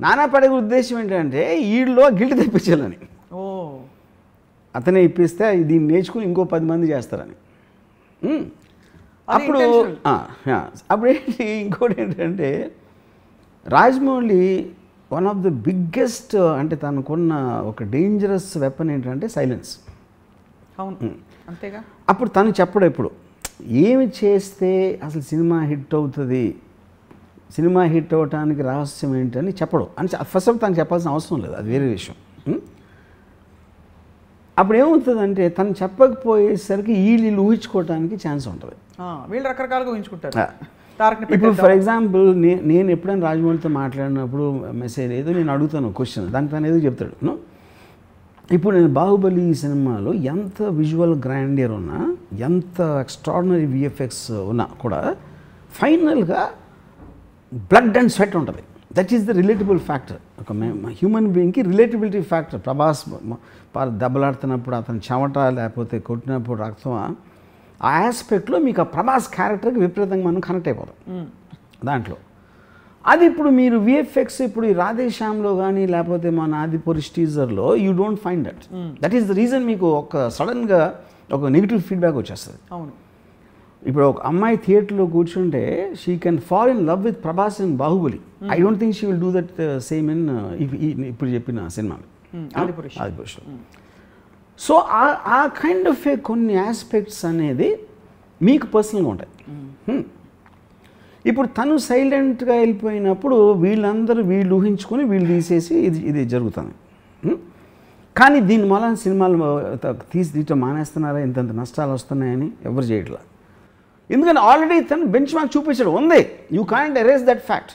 నానా పాటేకర్ ఉద్దేశం ఏంటంటే వీళ్ళలో గిల్ట్ తెప్పించాలని. అతనే ఇప్పిస్తే దీన్ని నేర్చుకుని ఇంకో 10 మంది చేస్తారని. అప్పుడు ఏంటి, ఇంకోటి ఏంటంటే Rajamouli one of the biggest, అంటే తనకున్న ఒక డేంజరస్ వెపన్ ఏంటంటే సైలెన్స్. అంతేగా. అప్పుడు తను చెప్పడు ఎప్పుడు ఏమి చేస్తే అసలు సినిమా హిట్ అవుతుంది, సినిమా హిట్ అవ్వటానికి రహస్యం ఏంటని చెప్పడు. అని ఫస్ట్ ఆఫ్ తను చెప్పాల్సిన అవసరం లేదు, అది వేరే విషయం. అప్పుడు ఏమవుతుందంటే తను చెప్పకపోయేసరికి వీళ్ళు ఊహించుకోవడానికి ఛాన్స్ ఉంటుంది. వీళ్ళు రకరకాలుగా ఊహించుకుంటారు. ఇప్పుడు ఫర్ ఎగ్జాంపుల్ నేను ఎప్పుడైనా రాజమౌళితో మాట్లాడినప్పుడు మెసేజ్ ఏదో నేను అడుగుతాను క్వశ్చన్, దానికి తను ఏదో చెప్తాడు. ఇప్పుడు నేను బాహుబలి సినిమాలో ఎంత విజువల్ గ్రాండియర్ ఉన్నా, ఎంత ఎక్స్ట్రాడినరీ విఎఫ్ఎక్స్ ఉన్నా కూడా ఫైనల్గా బ్లడ్ అండ్ స్వెట్ ఉంటుంది. That is the relatable factor. ఒక హ్యూమన్ బీయింగ్కి రిలేటబిలిటీ ఫ్యాక్టర్. ప్రభాస్ దెబ్బలాడుతున్నప్పుడు అతను చెమట లేకపోతే కొట్టినప్పుడు రక్తం, ఆ ఆస్పెక్ట్లో మీకు ఆ ప్రభాస్ క్యారెక్టర్కి విపరీతంగా మనం కనెక్ట్ అయిపోతాం దాంట్లో. అది ఇప్పుడు మీరు విఎఫ్ఎక్స్ ఇప్పుడు ఈ రాధేశ్యామ్లో కానీ లేకపోతే మన ఆదిపురుష్ టీజర్లో you don't find that. That is the reason మీకు ఒక సడన్గా ఒక నెగిటివ్ ఫీడ్బ్యాక్ వచ్చేస్తుంది. అవును, ఇప్పుడు ఒక అమ్మాయి థియేటర్లో కూర్చుంటే she can fall in love with Prabhas in Baahubali. I don't think she will do that same in ఇప్పుడు చెప్పిన సినిమాలు ఆదిపురుష్. సో ఆ కైండ్ ఆఫ్ కొన్ని ఆస్పెక్ట్స్ అనేది మీకు పర్సనల్గా ఉంటాయి. ఇప్పుడు తను సైలెంట్గా వెళ్ళిపోయినప్పుడు వీళ్ళు ఊహించుకొని వీళ్ళు తీసేసి ఇది జరుగుతుంది. కానీ దీని వలన సినిమాలు తీయటం మానేస్తున్నారా, ఇంతంత నష్టాలు వస్తున్నాయని ఎవరు చేయట్లా. ఎందుకంటే ఆల్రెడీ తను బెంచ్ మార్క్ చూపించడం ఉంది. You can't erase that fact.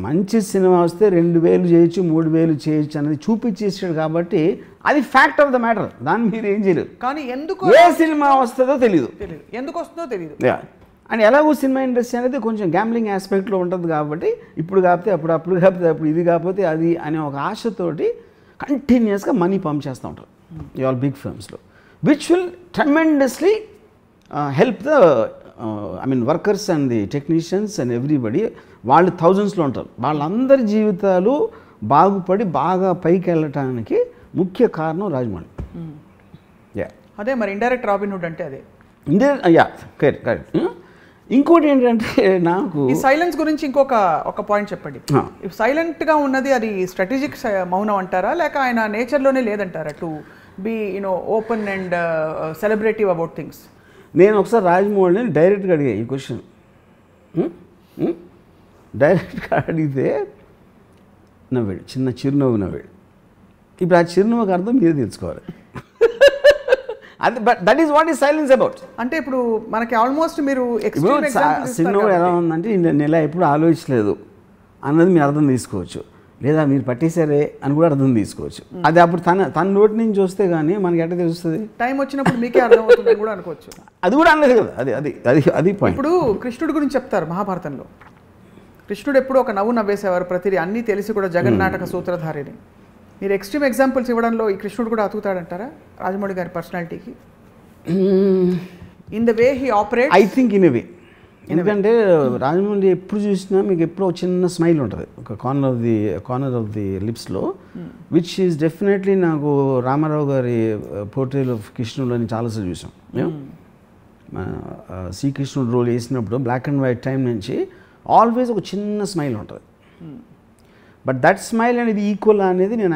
మంచి సినిమా వస్తే 2,000 చేయొచ్చు, 3,000 చేయొచ్చు అనేది చూపించేసాడు కాబట్టి అది ఫ్యాక్ట్ ఆఫ్ ద మ్యాటర్. దాన్ని మీరు ఏం చేయలేరు. కానీ ఎందుకు ఏ సినిమా వస్తుందో తెలియదు, ఎందుకు వస్తుందో తెలియదు. అండ్ ఎలాగో సినిమా ఇండస్ట్రీ అనేది కొంచెం గ్యాంబ్లింగ్ ఆస్పెక్ట్లో ఉంటుంది కాబట్టి ఇప్పుడు కాకపోతే అప్పుడు కాకపోతే అప్పుడు ఇది కాకపోతే అది అనే ఒక ఆశతోటి కంటిన్యూస్గా మనీ పంప్ చేస్తూ ఉంటారు ఈ ఆల్ బిగ్ ఫిల్మ్స్లో, which will tremendously help the workers and the technicians and everybody. వాళ్ళు థౌజండ్స్లో ఉంటారు. వాళ్ళందరి జీవితాలు బాగుపడి బాగా పైకి వెళ్ళటానికి ముఖ్య కారణం రాజమౌళి. అదే మరి ఇండైరెక్ట్ రాబిన్హుడ్ అంటే అదే. కరెక్ట్. ఇంకోటి ఏంటంటే నాకు ఈ సైలెన్స్ గురించి ఒక పాయింట్ చెప్పండి. సైలెంట్గా ఉన్నది అది స్ట్రాటజిక్ మౌనం అంటారా, లేక ఆయన నేచర్లోనే లేదంటారా to be open and celebrative about things? నేను ఒకసారి రాజమౌళిని డైరెక్ట్గా అడిగా ఈ క్వశ్చన్. డైరెక్ట్గా అడిగితే నవ్వాడు, చిన్న చిరునవ్వు నవ్వాడు. ఇప్పుడు ఆ చిరునవ్వుకి అర్థం మీరు తెలుసుకోవాలి. అది that is what is silence about. అంటే ఇప్పుడు మనకి ఆల్మోస్ట్ మీరు చిరునవ్వు ఎలా ఉందంటే నెల ఎప్పుడు ఆలోచించలేదు అన్నది మీరు అర్థం తీసుకోవచ్చు, లేదా మీరు పట్టేశారే అని కూడా అర్థం తీసుకోవచ్చు. అది అప్పుడు తన నోటి నుంచి వస్తే కానీ మనకి ఎట్లా తెలుస్తుంది? టైం వచ్చినప్పుడు మీకే అర్థం అవుతుంది కూడా అనుకోవచ్చు. అది కూడా అనలేదు కదా. అది పాయింట్. ఇప్పుడు కృష్ణుడి గురించి చెప్తారు మహాభారతంలో. కృష్ణుడు ఎప్పుడు ఒక నవ్వు నవ్వేసేవారు ప్రతిదీ, అన్నీ తెలిసి కూడా జగన్నాటక సూత్రధారిని. మీరు ఎక్స్ట్రీమ్ ఎగ్జాంపుల్స్ ఇవ్వడంలో ఈ కృష్ణుడు కూడా అతుకుతాడంటారా రాజమౌళి గారి పర్సనాలిటీకి? In the way he operate I think in a way. ఎందుకంటే రాజమౌళి ఎప్పుడు చూసినా మీకు ఎప్పుడో చిన్న స్మైల్ ఉంటుంది ఒక కార్నర్ ఆఫ్ ది లిప్స్లో, విచ్ ఈజ్ డెఫినెట్లీ నాకు రామారావు గారి పోర్ట్రేల్ ఆఫ్ కృష్ణుడు అని చాలాసార్లు చూసాం. శ్రీకృష్ణుడు రోల్ వేసినప్పుడు బ్లాక్ అండ్ వైట్ టైం నుంచి ఆల్వేస్ ఒక చిన్న స్మైల్ ఉంటుంది. బట్ దట్ స్మైల్ అనేది ఈక్వల్ అనేది నేను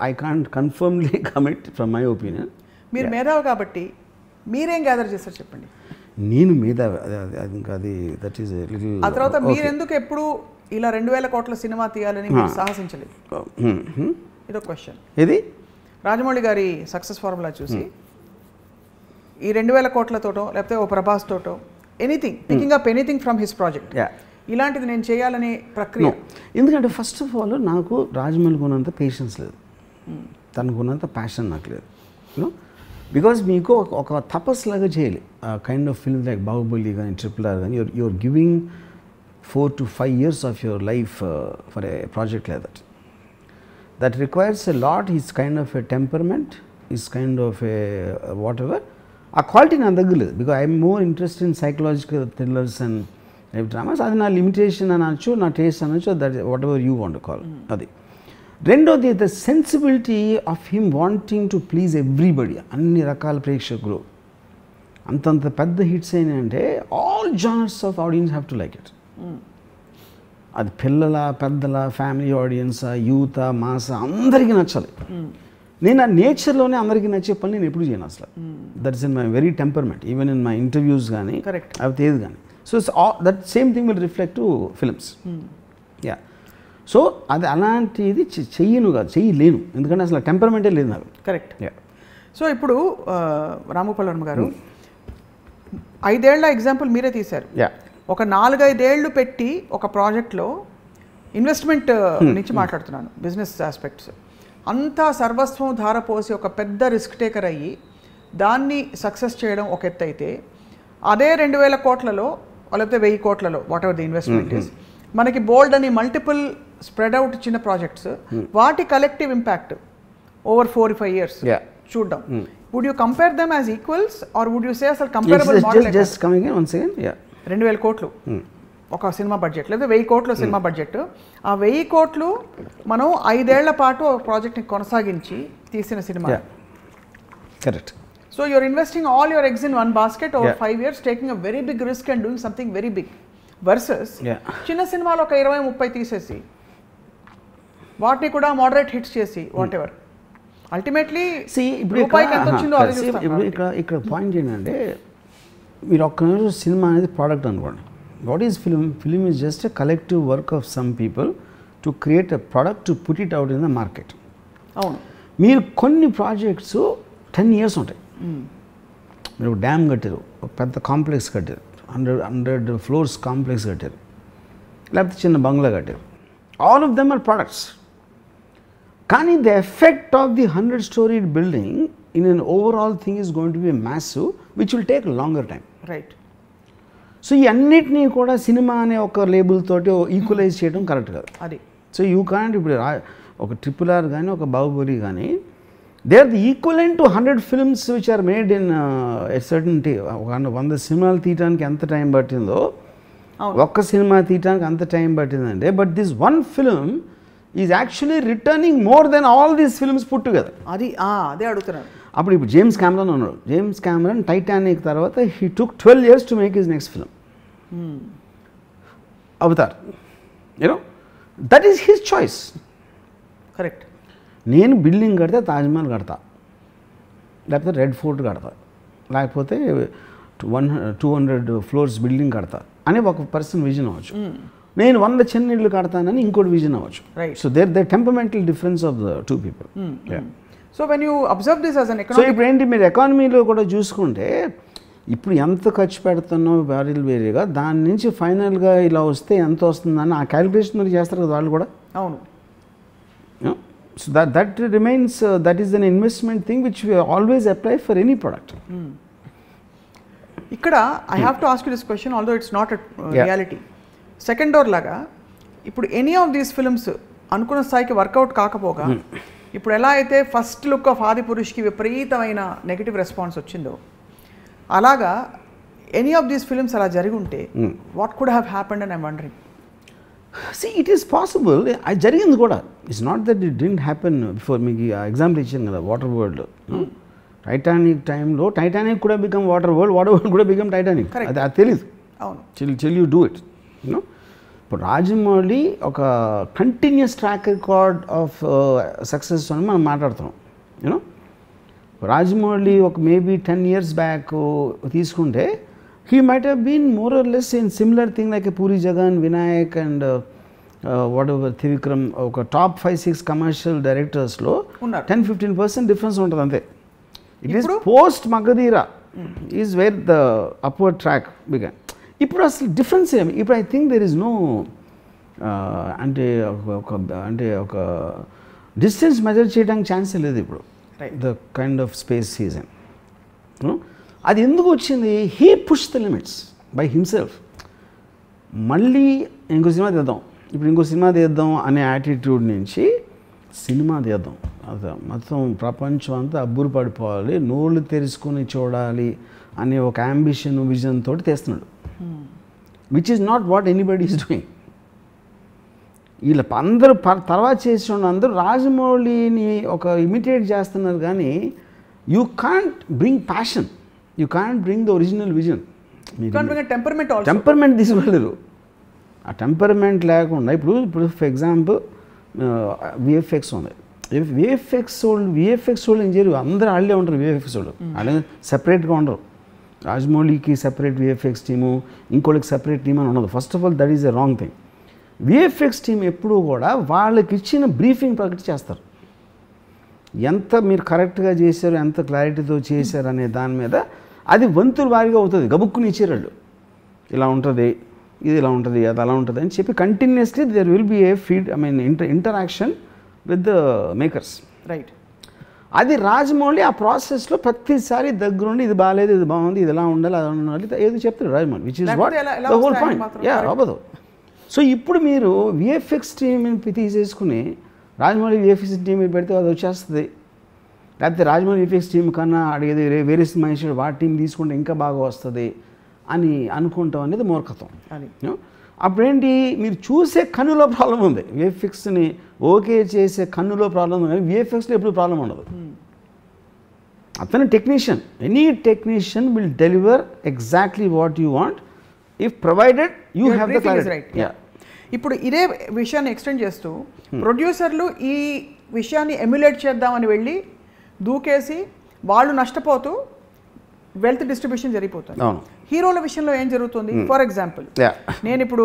I can't కన్ఫర్మ్లీ commit from my opinion. మీరు మేధావి కాబట్టి మీరేం గ్యాదర్ చేస్తారు చెప్పండి. నేను మేధావి ఇంకా అది దట్ ఈస్ లిటిల్. ఆ తర్వాత మీరు ఎందుకు ఎప్పుడు ఇలా 2,000 కోట్ల సినిమా తీయాలని మీరు సాహసించలేదు? ఇదొక క్వశ్చన్. ఇది రాజమౌళి గారి సక్సెస్ ఫార్ములా చూసి ఈ 2,000 కోట్లతోటో లేకపోతే ఓ ప్రభాస్ తోటో anything picking up anything from his project ఇలాంటిది నేను చేయాలనే ప్రక్రియ. ఎందుకంటే ఫస్ట్ ఆఫ్ ఆల్ నాకు రాజమౌళికి ఉన్నంత పేషెన్స్ లేదు, తనకున్నంత ప్యాషన్ నాకు లేదు. బికాజ్ మీకు ఒక తపస్సులాగా చేయాలి kind of film like Baahubali కానీ RRR కానీ you're giving 4 to 5 years of your life for a project like that requires a lot. Is kind of a temperament, is kind of a whatever. ఆ క్వాలిటీ నా దగ్గర లేదు. Because I'm more interest in psychological thrillers and dramas. అది నా లిమిటేషన్ అనొచ్చు, నా టేస్ట్ అనొచ్చు, that whatever you want call. అది రెండోది the sensibility of him wanting to please everybody. అన్ని రకాల ప్రేక్షకులు అంతంత పెద్ద హిట్స్ అయినాయంటే all genres of audience have to like it. అది పిల్లల, పెద్దల, ఫ్యామిలీ ఆడియన్స్, యూత్, మాస అందరికీ నచ్చాలి. నేను ఆ నేచర్లోనే అందరికీ నచ్చే పని నేను ఎప్పుడు చేయను అసలు. That is in my very temperament, even in my interviews కానీ అవి ఏది కానీ. So that same thing will reflect to films. Yeah. So అది అలాంటిది చెయ్యలేను, ఎందుకంటే అసలు టెంపర్మెంటే లేదు నాకు. కరెక్ట్. సో ఇప్పుడు రామగోపాల్ వర్మ గారు 5 ఏళ్ల ఎగ్జాంపుల్ మీరే తీశారు. ఒక 4-5 ఏళ్ళు పెట్టి ఒక ప్రాజెక్ట్లో ఇన్వెస్ట్మెంట్ నుంచి మాట్లాడుతున్నాను, బిజినెస్ ఆస్పెక్ట్స్ అంతా సర్వస్వం ధారపోసి ఒక పెద్ద రిస్క్ టేకర్ అయ్యి దాన్ని సక్సెస్ చేయడం ఒక ఎత్తు అయితే, అదే 2,000 కోట్లలో లేకపోతే 1,000 కోట్లలో whatever the investment is, మనకి బోల్డ్ అని మల్టిపుల్ స్ప్రెడ్ అవుట్ చిన్న ప్రాజెక్ట్స్, వాటి కలెక్టివ్ ఇంపాక్ట్ ఓవర్ 4-5 years చూద్దాం. Would you compare them as equals or would you say అసలు కంపేరబుల్ మోడల్? 2,000 కోట్లు ఒక సినిమా బడ్జెట్, లేదా 1,000 కోట్ల సినిమా బడ్జెట్. ఆ 1,000 కోట్లు మనం 5 ఏళ్ల పాటు ఒక ప్రాజెక్ట్ని కొనసాగించి తీసిన cinema. Correct. So you're investing all your eggs in one basket over 5 years, taking a very big risk and doing something very big. Versus చిన్న సినిమాలో ఒక 20-30 తీసేసి వాటిని కూడా మోడరేట్ హిట్స్ చేసి వాట్ ఎవర్ అల్టిమేట్లీ ఇప్పుడు రూపాయికి ఎంత వచ్చిందో ఆలోచిస్తాం ఇక్కడ పాయింట్ ఏంటంటే మీరు ఒక్క నిమిషం సినిమా అనేది ప్రోడక్ట్ అనుకోండి. What is film? Film is just a collective work of some people to create a product to put it out in the market. అవును. మీరు కొన్ని ప్రాజెక్ట్స్ 10 years ఉంటాయి. మీరు డ్యామ్ కట్టారు, ఒక పెద్ద కాంప్లెక్స్ కట్టారు, 100 floors కాంప్లెక్స్ కట్టారు, లేకపోతే చిన్న బంగ్లా కట్టారు. All of them are products. కానీ the effect of the 100-story building in an overall thing is going to be massive which will take longer time. Right. So ఈ అన్నిటినీ కూడా సినిమా అనే ఒక లేబుల్ తోటి ఈక్వలైజ్ చేయడం కరెక్ట్ కాదు. అది సో యూ కాంట్ ఇప్పుడు ఒక RRR కానీ ఒక బాహుబలి కానీ they are the equivalent to 100 films which are made in a certain 100 సినిమాలు తీయడానికి ఎంత టైం పట్టిందో ఒక్క సినిమా తీయడానికి అంత టైం పట్టిందంటే but this one film is actually returning more than all these films put together. అదే అడుగుతున్నాను. ఇప్పుడు జేమ్స్ కెమెరాన్ ఉన్నాడు. జేమ్స్ కెమెరాన్ టైటానిక్ తర్వాత he took 12 years to make his next film Avatar. You know that is his choice. Correct. నేను బిల్డింగ్ కడితే తాజ్మహల్ కడతా, లేకపోతే రెడ్ ఫోర్ట్ కడతా, లేకపోతే 200 floors బిల్డింగ్ కడతా అని ఒక పర్సన్ విజన్ అవ్వచ్చు. నేను 100 చిన్న ఇళ్ళు కడతానని ఇంకోటి విజన్ అవ్వచ్చు. So there temperamental difference of the 2 people. So when you observe this as an so economic, ఇప్పుడు ఏంటి మీరు ఎకానమీలో కూడా చూసుకుంటే ఇప్పుడు ఎంత ఖర్చు పెడుతున్నాం వేరేగా దాని నుంచి ఫైనల్గా ఇలా వస్తే ఎంత వస్తుందని ఆ క్యాలిక్యులేషన్ మరి చేస్తారు కదా వాళ్ళు కూడా. అవును. So that remains that is an investment thing which we always apply for any product. ఇక్కడ I have to ask you this question although it's not reality. Second door లాగా ఇప్పుడు ఎనీ ఆఫ్ దీస్ ఫిల్మ్స్ అనుకున్న స్థాయికి వర్కౌట్ కాకపోగా ఇప్పుడు ఎలా అయితే ఫస్ట్ లుక్ ఆఫ్ ఆదిపురుష్కి విపరీతమైన నెగిటివ్ రెస్పాన్స్ వచ్చిందో అలాగా ఎనీ ఆఫ్ దీస్ ఫిల్మ్స్ అలా జరిగి ఉంటే what could have happened and I'm wondering. See, it is possible. అది జరిగింది కూడా. It's not that it didn't happen before. మీకు ఎగ్జాంపుల్ ఇచ్చాను కదా వాటర్ వరల్డ్. టైటానిక్ టైంలో టైటానిక్ కూడా become water world, water world కూడా బికమ్ టైటానిక్. అది తెలీదు. అవును. Chill you do it. You know ఇప్పుడు రాజమౌళి ఒక continuous track record of success అని మనం మాట్లాడుతున్నాం. యూనో రాజమౌళి ఒక మేబీ 10 years బ్యాక్ తీసుకుంటే he might have been more or less in similar thing like a Puri Jagan, Vinayak and whatever Thivikram, oka top 5-6 commercial directors lo 10-15% difference untadi ante. It is post Magadira is where the upward track began. Ippudu asalu difference em ippudu I think there is no ante oka distance measure cheyadaniki chance ledhu ippudu. The kind of space he is in. You know? అది ఎందుకు వచ్చింది? He push the limits by himself. మళ్ళీ ఇంకో సినిమా తీద్దాం, ఇప్పుడు ఇంకో సినిమా తీద్దాం అనే యాటిట్యూడ్ నుంచి సినిమా తీద్దాం, అదే మొత్తం ప్రపంచం అంతా అబ్బురు పడిపోవాలి, నోళ్ళు తెరుచుకొని చూడాలి అనే ఒక అంబిషన్ విజన్ తోటి తీస్తున్నాడు. Which is not what anybody is doing. వీళ్ళ అందరూ తర్వాత చేసిన అందరూ రాజమౌళిని ఒక ఇమిటేట్ చేస్తున్నారు కానీ you can't bring passion, you can't bring the original vision. You can't bring a temperament also. Temperament తీసుకెళ్ళరు. ఆ టెంపర్మెంట్ లేకుండా ఇప్పుడు ఫర్ ఎగ్జాంపుల్ VFX ఉంది. VFX వాళ్ళు ఏం చేయరు, అందరూ వాళ్ళే ఉంటారు. VFX వాళ్ళు వాళ్ళే సెపరేట్గా ఉండరు. రాజమౌళికి సెపరేట్ VFX టీము, ఇంకోళ్ళకి సెపరేట్ టీమ్ అని ఉండదు. First of all that is a wrong thing. VFX team ఎప్పుడూ కూడా వాళ్ళకి ఇచ్చిన బ్రీఫింగ్ ప్రకటి చేస్తారు. ఎంత మీరు కరెక్ట్గా చేశారు, ఎంత క్లారిటీతో చేశారు అనే దాని మీద అది వంతుల వారిగా అవుతుంది. గబుక్కుని ఇచ్చేరాళ్ళు ఇలా ఉంటుంది, ఇది ఇలా ఉంటుంది, అది అలా ఉంటుంది అని చెప్పి continuously there will be a interaction with the makers. Right. అది రాజమౌళి ఆ ప్రాసెస్లో ప్రతిసారి దగ్గరుండి ఇది బాగాలేదు, ఇది బాగుంది, ఇది ఎలా ఉండాలి, అలా ఉండాలి ఏదో చెప్తారు Rajamouli. Which is what the whole point. అవ్వదు. సో ఇప్పుడు మీరు VFX టీమ్ తీసేసుకుని రాజమౌళి VFX టీమ్ పెడితే అది వచ్చేస్తుంది. లేకపోతే రాజమౌళి VFX టీమ్ కన్నా అడిగేది వేరే సినిమా ఇచ్చాడు వాటి టీం తీసుకుంటే ఇంకా బాగా వస్తుంది అని అనుకుంటాం అనేది మూర్ఖత్వం. అప్పుడేంటి మీరు చూసే కన్నులో ప్రాబ్లం ఉంది. VFXని ఓకే చేసే కన్నులో ప్రాబ్లం ఉంది కానీ VFXలో ఎప్పుడు ప్రాబ్లం ఉండదు. అతను technician, any technician will deliver exactly what you want if provided you have the clarity. ఇప్పుడు ఇదే విషయాన్ని ఎక్స్టెండ్ చేస్తూ ప్రొడ్యూసర్లు ఈ విషయాన్ని ఎమ్యులేట్ చేద్దామని వెళ్ళి దూకేసి వాళ్ళు నష్టపోతూ వెల్త్ డిస్ట్రిబ్యూషన్ జరిగిపోతుంది. హీరోల విషయంలో ఏం జరుగుతుంది? ఫర్ ఎగ్జాంపుల్ నేను ఇప్పుడు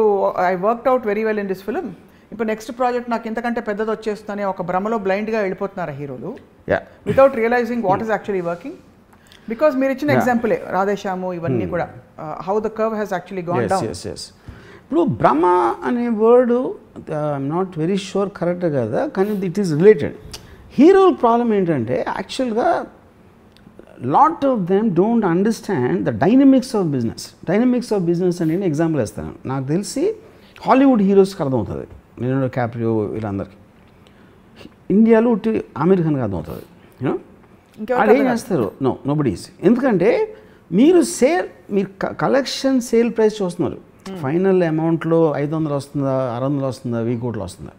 I worked out very well in this film, ఇప్పుడు నెక్స్ట్ ప్రాజెక్ట్ నాకు ఇంతకంటే పెద్దది వచ్చేస్తుందని ఒక భ్రమలో బ్లైండ్గా వెళ్ళిపోతున్నారు హీరోలు without realising what is actually working. Because మీరు ఇచ్చిన ఎగ్జాంపులే రాధేశ్యాము ఇవన్నీ కూడా how the curve has actually gone down. ఇప్పుడు భ్రమ అనే word I'm not very sure correct కదా, కానీ ఇట్ ఈస్ రిలేటెడ్. హీరోల ప్రాబ్లం ఏంటంటే యాక్చువల్గా lot of them don't understand the dynamics of business. Dynamics of business అని నేను ఎగ్జాంపుల్ ఇస్తాను. నాకు తెలిసి హాలీవుడ్ హీరోస్కి అర్థమవుతుంది, లియోనార్డో క్యాప్రియో వీళ్ళందరికీ. ఇండియాలో ఆమిర్ ఖాన్కి అర్థమవుతుంది. యూనో వాళ్ళు ఏం చేస్తారు? నోబడీస్. ఎందుకంటే మీరు కలెక్షన్ సేల్ ప్రైస్ చూస్తున్నారు, ఫైనల్ అమౌంట్లో 500 వస్తుందా 600 వస్తుందా 1000 కోట్లు వస్తుందా.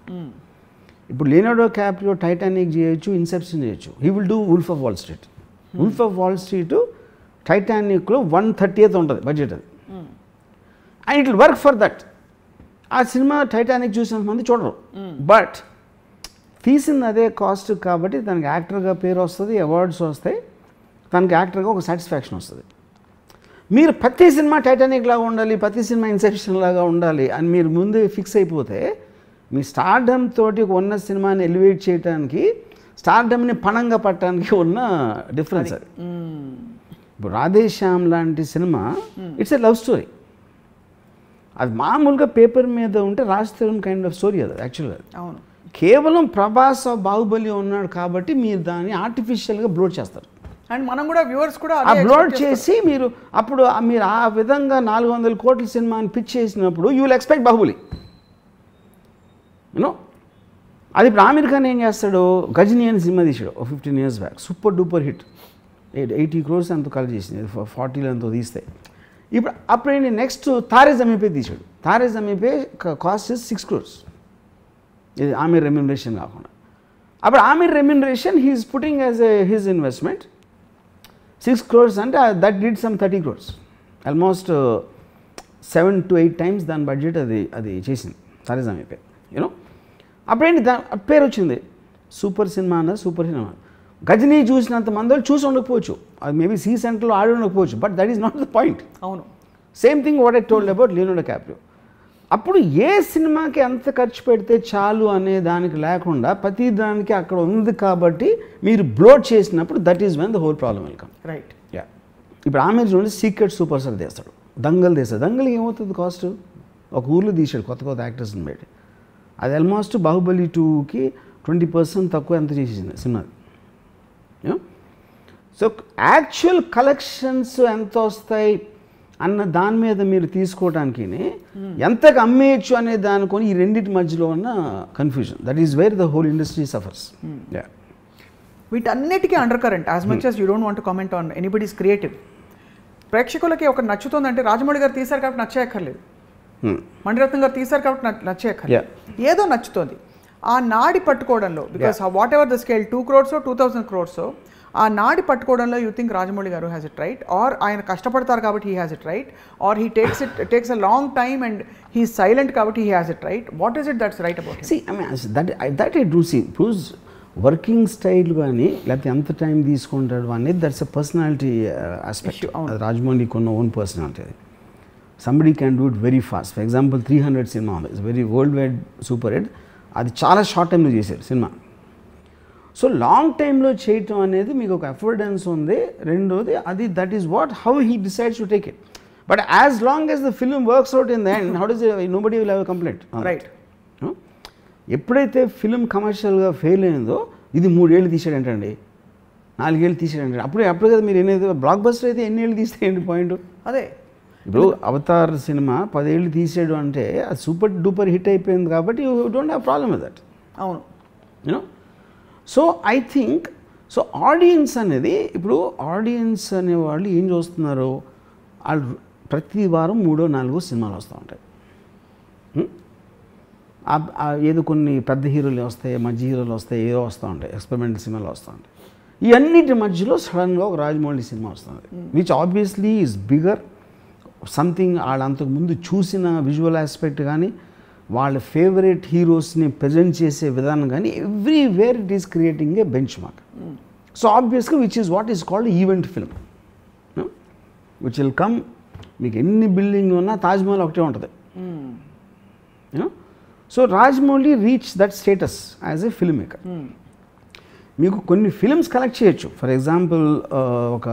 ఇప్పుడు లియోనార్డో క్యాప్రియో టైటానిక్ చేయొచ్చు, ఇన్సెప్షన్ చేయొచ్చు. He will do Wolf of Wall Street. Wolf of Wall Street టైటానిక్లో 1/30th ఉంటుంది బడ్జెట్ అది, and it will work for that. ఆ సినిమా టైటానిక్ చూసినంత మంది చూడరు, బట్ తీసింది అదే కాస్ట్ కాబట్టి తనకి యాక్టర్గా పేరు వస్తుంది, అవార్డ్స్ వస్తాయి, తనకి యాక్టర్గా ఒక సాటిస్ఫాక్షన్ వస్తుంది. మీరు ప్రతి సినిమా టైటానిక్ లాగా ఉండాలి, ప్రతి సినిమా ఇన్సెప్షన్ లాగా ఉండాలి అని మీరు ముందు ఫిక్స్ అయిపోతే మీ స్టార్డమ్ తోటి ఉన్న సినిమాని ఎలివేట్ చేయడానికి, స్టార్డమ్ని పణంగా పట్టడానికి ఉన్న డిఫరెన్స్ అది. ఇప్పుడు రాధేశ్యామ్ లాంటి cinema it's a love story. అది మామూలుగా పేపర్ మీద ఉంటే రాజ్-తరుణ్ కైండ్ ఆఫ్ స్టోరీ అది యాక్చువల్గా. అవును, కేవలం ప్రభాస్ బాహుబలి ఉన్నాడు కాబట్టి మీరు దాన్ని ఆర్టిఫిషియల్గా బ్లోడ్ చేస్తారు. అండ్ మనం కూడా వ్యూవర్స్ కూడా ఆ బ్లోడ్ చేసి మీరు అప్పుడు మీరు ఆ విధంగా 400 కోట్ల సినిమాని పిచ్ చేసినప్పుడు you will expect Baahubali. You know అది ఇప్పుడు ఆమిర్ ఖాన్ ఏం చేస్తాడు, గజనీ అని సినిమా తీసాడు 15 years back, super duper hit, 80 crores ఎంతో కలెక్ట్ చేసింది, 40 ఎంతో తీస్తే. ఇప్పుడు అప్పుడేంటి నెక్స్ట్ తారే జమీన్ పే తీసాడు. తారే జమీన్ పే కాస్ట్ 6 crores, ఇది ఆమిర్ రెమ్యునరేషన్ కాకుండా. అప్పుడు Aamir remuneration he's putting as his investment 6 crores అంటే that did some 30 crores, almost 7 to 8 times దాని బడ్జెట్ అది చేసింది తారే జమీన్ పే. యూనో అప్పుడేంటి దాని పేరు వచ్చింది, సూపర్ సినిమా అన్నది సూపర్ సినిమా. గజనీ చూసినంత మంది వాళ్ళు చూసి ఉండకపోవచ్చు, అది మేబీ సి సెంటర్లో ఆడి ఉండకపోవచ్చు, but that is not the point. అవును, same thing what I told about Leonardo Caprio. అప్పుడు ఏ సినిమాకి ఎంత ఖర్చు పెడితే చాలు అనే దానికి లేకుండా ప్రతి దానికి అక్కడ ఉంది కాబట్టి మీరు బ్లోడ్ చేసినప్పుడు that is when the whole problem will come. Right. Yeah, ఇప్పుడు ఆమె చూడండి సీక్రెట్ సూపర్ స్టార్ తీస్తాడు, దంగల్ తీస్తాడు. దంగల్కి ఏమవుతుంది కాస్ట్? ఒక ఊర్లో తీసాడు కొత్త యాక్టర్స్ని పెట్టి, అది ఆల్మోస్ట్ బాహుబలి 2కి 20% తక్కువ ఎంత చేసేసింది సినిమా. సో యాక్చువల్ కలెక్షన్స్ ఎంత వస్తాయి అన్న దాని మీద మీరు తీసుకోవడానికి ఎంతకు అమ్మేయచ్చు అనే దానికొని ఈ రెండింటి మధ్యలో ఉన్న confusion, that is where the whole industry suffers. వీటన్నిటికీ undercurrent, as much as you don't want to comment on anybody's creative. ప్రేక్షకులకి ఒక నచ్చుతుందంటే రాజమౌళి గారు తీశారు కాబట్టి నచ్చేయక్కర్లేదు, మణిరత్నం గారు తీశారు కాబట్టి నచ్చేయక్కర్లేదు, ఏదో నచ్చుతుంది. ఆ నాడి పట్టుకోవడంలో, because whatever the scale 2 crores 2000 crores, ఆ నాడి పట్టుకోవడంలో యూ థింక్ రాజమౌళి గారు హ్యాస్ ఇట్ రైట్, ఆర్ ఆయన కష్టపడతారు కాబట్టి he has it right, or he takes a long time and he silent కాబట్టి he has it right? What is it that's right about him? See, I mean, that I do see. Proves working style కానీ లేకపోతే ఎంత టైం తీసుకుంటాడు అనేది దట్స్ అ పర్సనాలిటీ ఆస్పెక్ట్. అది రాజమౌళి కొన్న ఓన్ పర్సనాలిటీ. అది somebody can do it very fast. For example 300 cinema ఉంది, it's very world wide super hit. అది చాలా షార్ట్ టైంలో చేశారు సినిమా. సో లాంగ్ టైంలో చేయటం అనేది మీకు ఒక అఫోర్డెన్స్ ఉంది. రెండోది అది that is what how he decides to take it. But as long as the film works out in the end, how does nobody will have a complaint. Right. ఎప్పుడైతే ఫిల్మ్ కమర్షియల్గా ఫెయిల్ అయిందో, ఇది 3 ఏళ్ళు తీసాడంటండి, 4 ఏళ్ళు తీసాడంటే, అప్పుడు కదా మీరు ఏదైతే బ్లాక్ బస్టర్ అయితే ఎన్ని ఏళ్ళు తీస్తే ఏంటి పాయింట్? అదే ఇప్పుడు అవతార్ సినిమా 10 ఏళ్ళు తీసాడు అంటే అది సూపర్ డూపర్ హిట్ అయిపోయింది కాబట్టి you don't have problem with that. అవును. You know, so I think so audience అనేది, ఇప్పుడు ఆడియన్స్ అనేవాళ్ళు ఏం చూస్తున్నారు, వాళ్ళు ప్రతి వారం 3-4 సినిమాలు వస్తూ ఉంటాయి. ఏదో కొన్ని పెద్ద హీరోలు వస్తాయి, మధ్య హీరోలు వస్తాయి, ఏదో వస్తూ ఉంటాయి, ఎక్స్పెరిమెంటల్ సినిమాలు వస్తూ ఉంటాయి. ఈ అన్నిటి మధ్యలో సడన్గా ఒక రాజమౌళి సినిమా వస్తుంది, which obviously is bigger something. వాళ్ళు అంతకుముందు చూసిన విజువల్ ఆస్పెక్ట్ కానీ, వాళ్ళ ఫేవరెట్ హీరోస్ని ప్రజెంట్ చేసే విధానం కానీ, everywhere it is creating a benchmark. So ఆబ్వియస్గా which is what is called event film, which will come. మీకు ఎన్ని బిల్డింగ్ ఉన్నా తాజ్మహల్ ఒకటే ఉంటుంది. You know, so Rajamouli reach that status as a film maker. మీకు కొన్ని ఫిల్మ్స్ కలెక్ట్ చేయొచ్చు. ఫర్ ఎగ్జాంపుల్ ఒక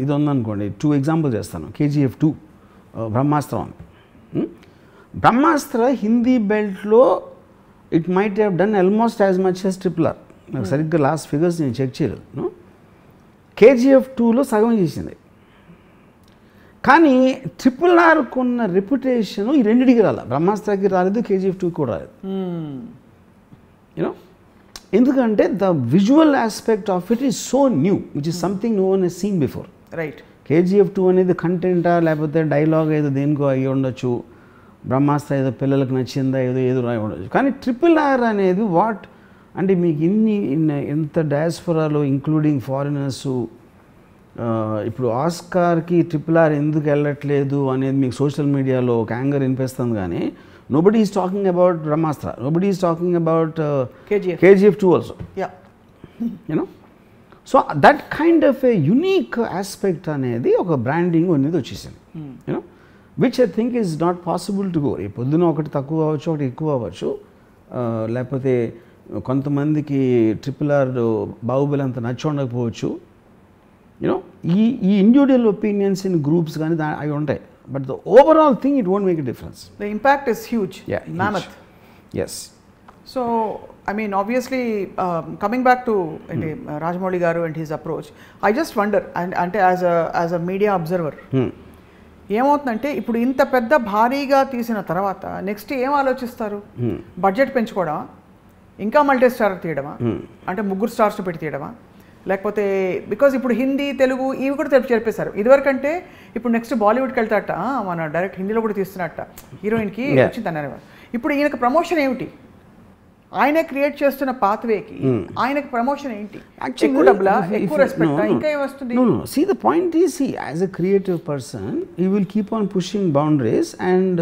ఇది ఉందనుకోండి, 2 ఎగ్జాంపుల్ చేస్తాను. KGF 2, బ్రహ్మాస్త్రం అని. బ్రహ్మాస్త్ర హిందీ బెల్ట్లో it might have done almost as much as RRR. నాకు సరిగ్గా లాస్ట్ ఫిగర్స్ నేను చెక్ చేయలేదు. KGF 2లో సగం చేసింది. కానీ RRRకు ఉన్న రెప్యుటేషన్ ఈ రెండింటికి రాలేదు. బ్రహ్మాస్త్రకి రాలేదు, KGF 2 కూడా రాలేదు. యూనో, ఎందుకంటే the visual aspect of it is so new, which is something no one has seen before. Right. KGF 2 అనేది కంటెంటా లేకపోతే డైలాగ్ ఏదో దేనికో అయ్యి ఉండొచ్చు, బ్రహ్మాస్త్ర ఏదో పిల్లలకు నచ్చిందా ఏదో రాయి ఉండొచ్చు. కానీ RRR అనేది వాట్ అంటే మీకు ఎంత డయాస్ఫోరాలో ఇంక్లూడింగ్ ఫారినర్స్, ఇప్పుడు ఆస్కార్కి RRR ఎందుకు వెళ్ళట్లేదు అనేది మీకు సోషల్ మీడియాలో ఒక యాంగర్ వినిపిస్తుంది. కానీ nobody is talking about Brahmastra, nobody is talking about KGF 2 also. You know, so that kind of A unique aspect అనేది ఒక బ్రాండింగ్ అనేది వచ్చేసింది. You know, which I think is not possible to go. ఈ పొద్దున ఒకటి తక్కువ అవ్వచ్చు, ఒకటి ఎక్కువ అవ్వచ్చు, లేకపోతే కొంతమందికి RRR బాహుబలి అంత నచ్చి ఉండకపోవచ్చు. యూనో, ఈ ఇండివిజువల్ ఒపీనియన్స్ ఇన్ గ్రూప్స్ కానీ అవి ఉంటాయి. But the overall thing it won't make a difference. The impact is huge. Mammoth. Yes. So, I mean, obviously, coming back to Rajamouli garu and his approach, I just wonder, and as a media observer, ఏమవుతుందంటే ఇప్పుడు ఇంత పెద్ద భారీగా తీసిన తర్వాత నెక్స్ట్ ఏం ఆలోచిస్తారు? బడ్జెట్ పెంచుకోవడమా, ఇంకా మల్టీ స్టార్ తీయడమా, అంటే 3 స్టార్స్ పెట్టి తీయడమా, లేకపోతే బికాజ్ ఇప్పుడు హిందీ తెలుగు ఇవి కూడా చెప్పేశారు. ఇదివరకంటే ఇప్పుడు నెక్స్ట్ బాలీవుడ్కి వెళ్తాట, మన డైరెక్ట్ హిందీలో కూడా తీస్తున్నట్ట హీరోయిన్కి వచ్చింది అనేవారు. ఇప్పుడు ఈయనకు ప్రమోషన్ ఏమిటి? ఆయనే క్రియేట్ చేస్తున్న పాత్వేకి ఆయనకు ప్రమోషన్ ఏంటి? ఎక్కువ డబ్బులా, ఎక్కువ రెస్పెక్ట్, ఇంకా ఏమొస్తుంది? No. See, the point is, as a creative person, he will keep on pushing boundaries and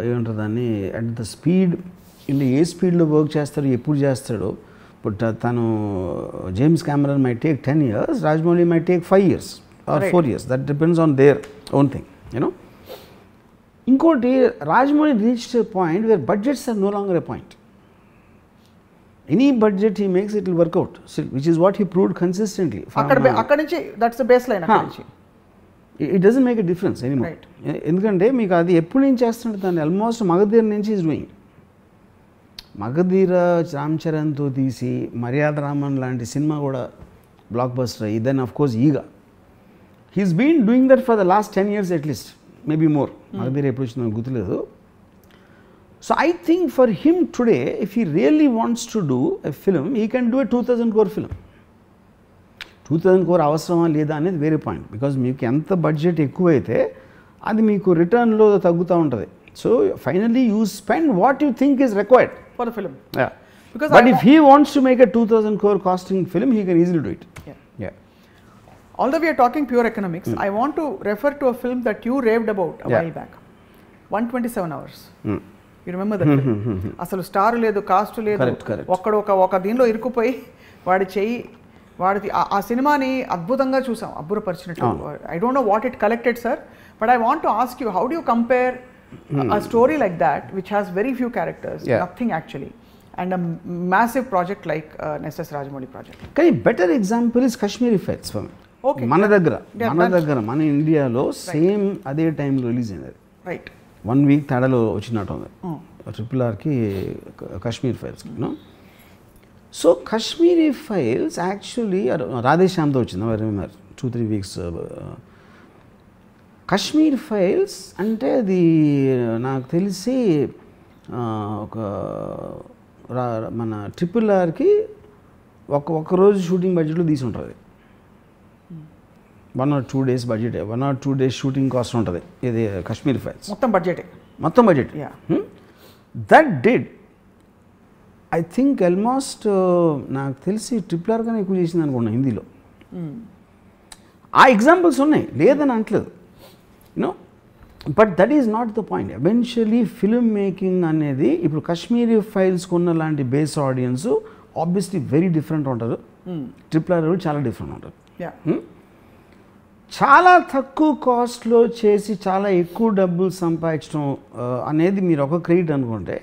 ఏమంటారు దాన్ని, అట్ ద స్పీడ్, అంటే ఏ స్పీడ్లో వర్క్ చేస్తాడు, ఎప్పుడు చేస్తాడో. బట్ తను James Cameron might take 10 years, Rajamouli might take 5 years or 4 years. That depends on their own thing, you know. ఇంకోటి, Rajamouli reached a point where budgets are no longer a point. Any budget he makes, it will work out, which is what he proved consistently. అక్కడ నుంచి that's the baseline. అక్కడ నుంచి it doesn't make a difference anymore. ఎందుకంటే మీకు అది ఎప్పుడు నుంచి చేస్తుంటే దాన్ని ఆల్మోస్ట్ మగధీర నుంచి ఈజ్ డూయింగ్. మగధీర రామ్ చరణ్తో తీసి మర్యాద రామన్ లాంటి సినిమా కూడా బ్లాక్ బస్టర్ అయ్యి, then of course Eega he's been doing that for the last 10 years at least, maybe more. Magadheera ఎప్పుడు వచ్చిందో నాకు గుర్తులేదు. So I think for him today, if he really wants to do a film, he can do a 2000 crore film. 2000 crore అవసరమా లేదా అనేది వేరే పాయింట్. బికాజ్ మీకు ఎంత బడ్జెట్ ఎక్కువైతే అది మీకు రిటర్న్లో తగ్గుతూ ఉంటుంది. So finally you spend what you think is required for the film. But if he wants to make a 2000 crore costing film, he can easily do it. Although we are talking pure economics, I want to refer to a film that you raved about a while back, 127 hours. You remember that film? అసలు స్టార్ లేదు, కాస్ట్ లేదు, ఒక్కడు ఒక దీనిలో ఇరుక్కుపోయి వాడి ఆ సినిమాని అద్భుతంగా చూసాం, అబ్బురపరిచినట్టు. I don't know what it collected, sir, but I want to ask you, how do you compare a story like that which has very few characters, nothing actually, and a massive project like SS Rajamouli project? కానీ better example is Kashmiri Files for me. Okay. మన దగ్గర మన ఇండియాలో సేమ్ అదే టైంలో రిలీజ్ అయినది. రైట్. 1 week తేడాలో వచ్చినట్టు ఉంది RRRకి Kashmiri Files. So Kashmiri Files actually రాధేశ్యామ్తో వచ్చింది, I remember 2-3 weeks. Kashmiri Files అంటే అది నాకు తెలిసి ఒక మన RRRకి ఒక రోజు షూటింగ్ బడ్జెట్లో తీసి ఉంటుంది. 1 or 2 days budget, 1 or 2 days shooting cost ఉంటుంది ఇది Kashmiri Files. మొత్తం budget. That did I think almost నాకు తెలిసి RRR కన్నా ఎక్కువ చేసింది అనుకున్నా హిందీలో. ఆ ఎగ్జాంపుల్స్ ఉన్నాయి, లేదని అనట్లేదు, you know. But that is not the point. Eventually film making అనేది ఇప్పుడు Kashmiri Files కొన్న లాంటి base audience obviously very different ఉంటారు. RRR వాళ్ళు చాలా డిఫరెంట్ ఉంటుంది. Yeah. చాలా తక్కువ కాస్ట్లో చేసి చాలా ఎక్కువ డబ్బులు సంపాదించడం అనేది మీరు ఒక క్రెడిట్ అనుకుంటే,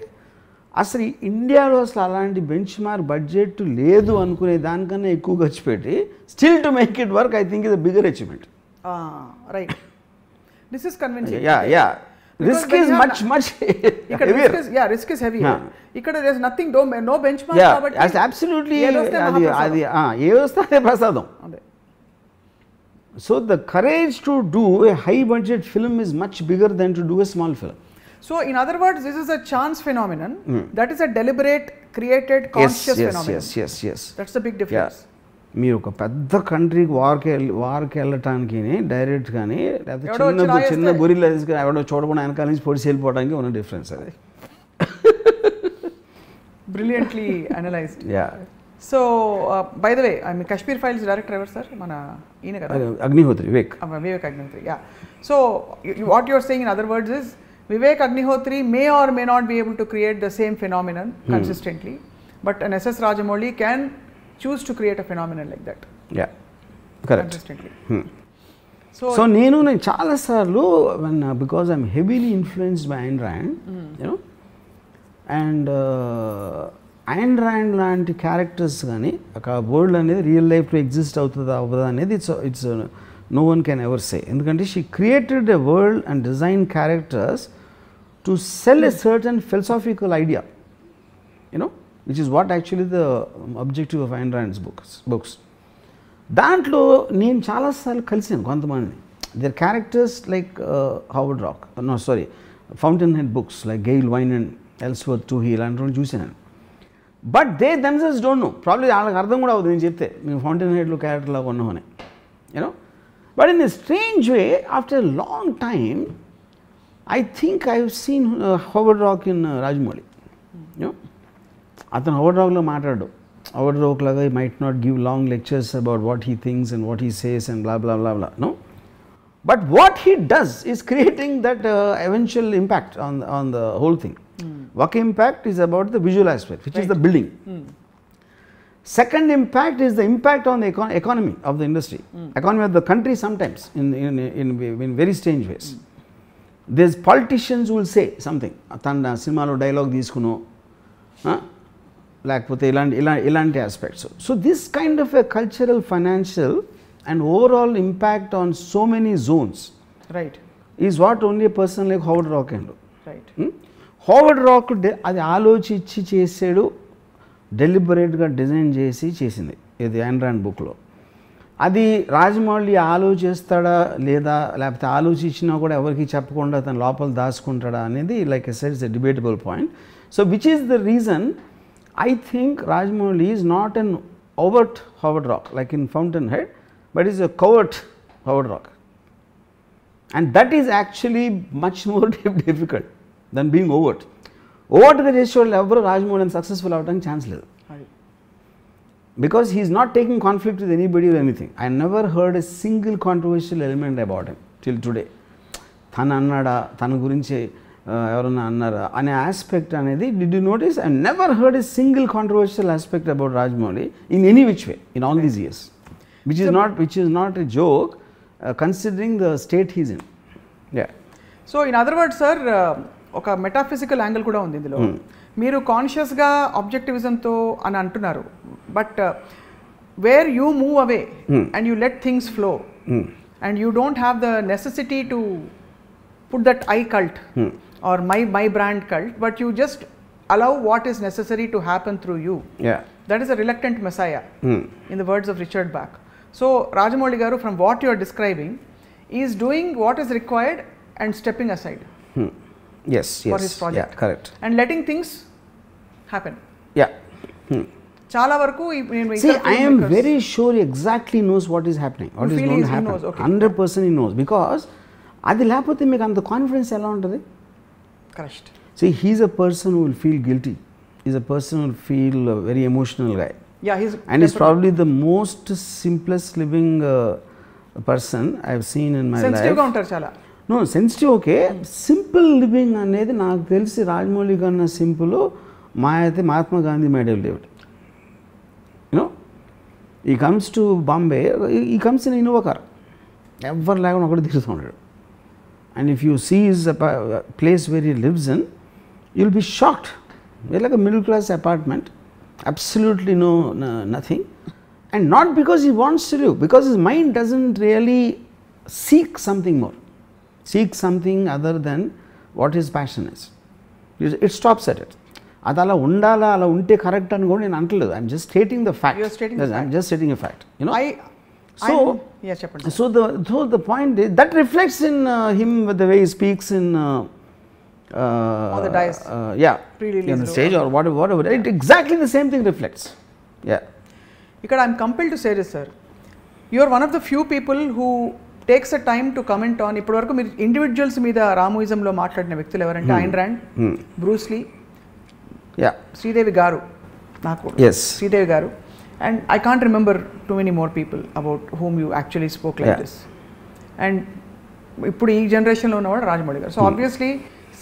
అసలు ఇండియాలో అసలు అలాంటి బెంచ్ మార్క్ బడ్జెట్ లేదు అనుకునే దానికన్నా ఎక్కువ ఖర్చు పెట్టి still to make it work, I think is a bigger achievement. Right. This is convincing. Yeah. Risk is much heavier. Risk is heavier. Ikkada there is nothing, no benchmark. Yeah, absolutely. అది ఏ వస్తే ప్రసాదం. So the courage to do a high budget film is much bigger than to do a small film. So in other words, this is a chance phenomenon. That is a deliberate, created, conscious phenomenon. Yes. That's the big difference. మీరు ఒక పెద్ద కంట్రీకి వార్కి వెళ్ళటానికి డైరెక్ట్ కానీ లేకపోతే చిన్న గురిలో ఎవడో చూడకుండా వెనకాల నుంచి పొడిచి వెళ్ళిపోవడానికి ఉన్న డిఫరెన్స్ అది. Brilliantly analyzed. Yeah. So by the way, I mean Kashmir Files director ever sir, mana ఈయన కదా, Agnihotri Vivek Agnihotri. Yeah. So what you are saying in other words is Vivek Agnihotri may or may not be able to create the same phenomenon consistently, but an SS Rajamouli can choose to create a phenomenon like that. Yeah, correct. Consistently. So నేను చాలాసార్లు because I'm heavily influenced by Ayn Rand, you know, and Ayn Rand లాంటి క్యారెక్టర్స్ కానీ ఒక వరల్డ్ అనేది రియల్ లైఫ్లో ఎగ్జిస్ట్ అవుతుందా అవ్వదా అనేది it's no one can ever say. ఎందుకంటే she created a world and design characters to sell a certain philosophical idea, you know, which is what actually the objective of Ayn Rand's books. దాంట్లో నేను చాలాసార్లు కలిసాను కొంతమంది. Their characters like Fountain Head books like Gail Wynand and Ellsworth Toohey ఇలాంటి చూసాను. But they themselves don't know, probably వాళ్ళకి అర్థం కూడా అవుతుంది నేను చెప్తే మేము ఫౌంటైన్ హెడ్లో క్యారెక్టర్ లాగా ఉన్నామని, you know. But in a strange way after a long time I think I have seen Howard Roark in Rajamouli. You know, అతను హోవర్డ్ రాక్లో మాట్లాడు, హోవర్డ్ రాక్ లాగా he might not give long lectures about what he thinks and what he says and blah blah blah blah, no. But what he does is creating that eventual impact on the whole thing. One impact is about the visual aspect, which is the building. Second impact is the impact on the economy of the industry, economy of the country sometimes in very strange ways. There's politicians who will say something, tanda cinema dialogue తీసుకును లేకపోతే ఇలాంటి aspects. So this kind of a cultural, financial and overall impact on so many zones, right, is what only a person like Howard Rock can do. Right. Howard rock అది ఆలోచించి చేసాడు, డెలిబరేట్గా డిజైన్ చేసింది ఇది Ayn Rand బుక్లో. అది రాజమౌళి ఆలోచిస్తాడా లేదా, లేకపోతే ఆలోచించినా కూడా ఎవరికి చెప్పకుండా తన లోపల దాచుకుంటాడా అనేది like I said it's a debatable point. So which is the reason I think Rajamouli is not an overt Howard Roark like in Fountain Head, but is a covert Howard Roark, and that is actually much more difficult than being overt. Overtగా చేసే వాళ్ళు ఎవరు రాజమౌళి సక్సెస్ఫుల్ అవ్వడానికి ఛాన్స్ లేదు, because he is not taking conflict with anybody or anything. I never heard a single controversial element about him till today. తను అన్నాడా, తన గురించి ఎవరన్నా అన్నారా అనే ఆస్పెక్ట్ అనేది, did you notice? I never heard a single controversial aspect about Rajamouli in any which way in all these years, which is not a joke considering the state he is in. Yeah. So in other words sir, ఒక మెటాఫిజికల్ యాంగిల్ కూడా ఉంది ఇందులో. మీరు కాన్షియస్గా ఆబ్జెక్టివిజంతో అని అంటున్నారు, but where you move away and you let things flow and you don't have the necessity to put that I cult or my brand cult, but you just allow what is necessary to happen through you. Yeah. That is a reluctant messiah, in the words of Richard Bach. So Rajamouli garu, from what you are describing, is doing what is required and stepping aside. Yes, for his project. Yeah, correct. And letting things happen. Yeah. Chala varaku see, I am very sure he exactly knows what is happening, what is going to happen. Knows, okay. 100% he knows, because adi lapothe meeku anta confidence ela untadi. Correct. See, he is a person who will feel guilty. He is a person who will feel a very emotional guy. Yeah, he's probably the most simplest living person I have seen in my life. Sensitive ga untaru chala. No, sensitive okay. Simple living అనేది నాకు తెలిసి రాజమౌళి కన్నా సింపుల్ మా అయితే Mahatma Gandhi might have lived. You know, he comes to Bombay, he comes in Innova car, ఎవరు లేకుండా ఒకటి తిరుగుతూ ఉంటాడు. And if you see his place where he lives in, you will be shocked. It's like a middle class apartment, absolutely nothing, and not because he wants to live, because his mind doesn't really seek something more, seek something other than what his passion is. It stops at it. అది అలా ఉండాలా, అలా ఉంటే కరెక్ట్ అని కూడా నేను అంటలేదు. I'm just stating the fact. I'm just stating a fact, you know. So the point is that reflects in him with the way he speaks in on the dais, on the stage or whatever. It exactly the same thing reflects. Ikkada I'm compelled to say this, sir. You are one of the few people who takes a time to comment on. ఇప్పటి వరకు మీరు ఇండివిజువల్స్ మీద రామోయిజంలో మాట్లాడిన వ్యక్తులు ఎవరంటే Ayn Rand, Bruce Lee, Sridevi garu, నాకు శ్రీదేవి గారు, and I can't remember too many more people about whom you actually spoke like this. And ఇప్పుడు ఈ జనరేషన్లో ఉన్నవాడు రాజమౌళి గారు. So obviously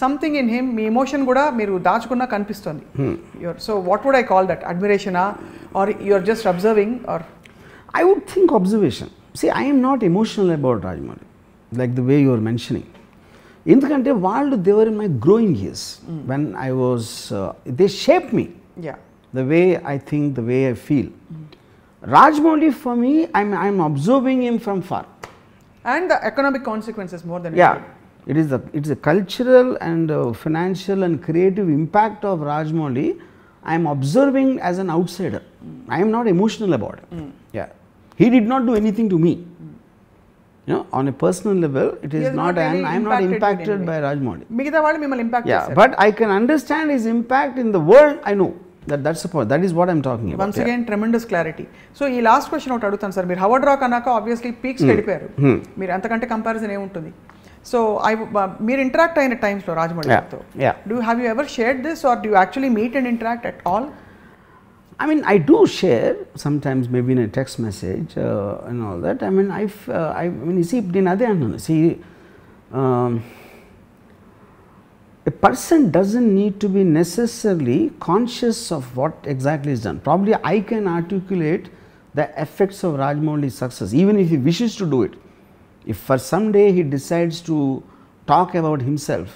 something in him, మీ ఎమోషన్ కూడా మీరు దాచుకున్నా కనిపిస్తుంది. So what would I call that? అడ్మిరేషనా, or you are just observing? Or I would think observation. See, I am not emotional about Rajamouli, like the way you are mentioning. ఎందుకంటే వాళ్ళు, they were in my growing years. When I was, they shaped me. The way I think, the way I feel. Rajamouli for me, I'm observing him from far. And the economic consequences more than it's a cultural and financial and creative impact of Rajamouli. I am observing as an outsider. I am not emotional about it. He did not do anything to me. You know, on a personal level, it is not, and I am not impacted by Rajamouli. Migitha vallu mimmalni impact chesaru. But I can understand his impact in the world. I know that's the point. That is what I am talking about. Once again, tremendous clarity. So ఈ లాస్ట్ క్వశ్చన్ ఒకటి అడుగుతాను సార్. మీరు హవర్డ్ రాక్ అన్నాక ఆబ్వియస్లీ పీక్స్ వెళ్ళిపోయారు. మీరు అంతకంటే కంపారిజన్ ఏముంటుంది? సో మీరు ఇంటరాక్ట్ అయిన టైమ్స్లో రాజమౌళి గారితో, have you ever shared this, or do you actually meet and interact at all? I mean, I do share sometimes, maybe in a text message and all that. I mean, you see, a person doesn't need to be necessarily conscious of what exactly is done. Probably I can articulate the effects of Rajamouli's success, even if he wishes to do it. If for some day he decides to talk about himself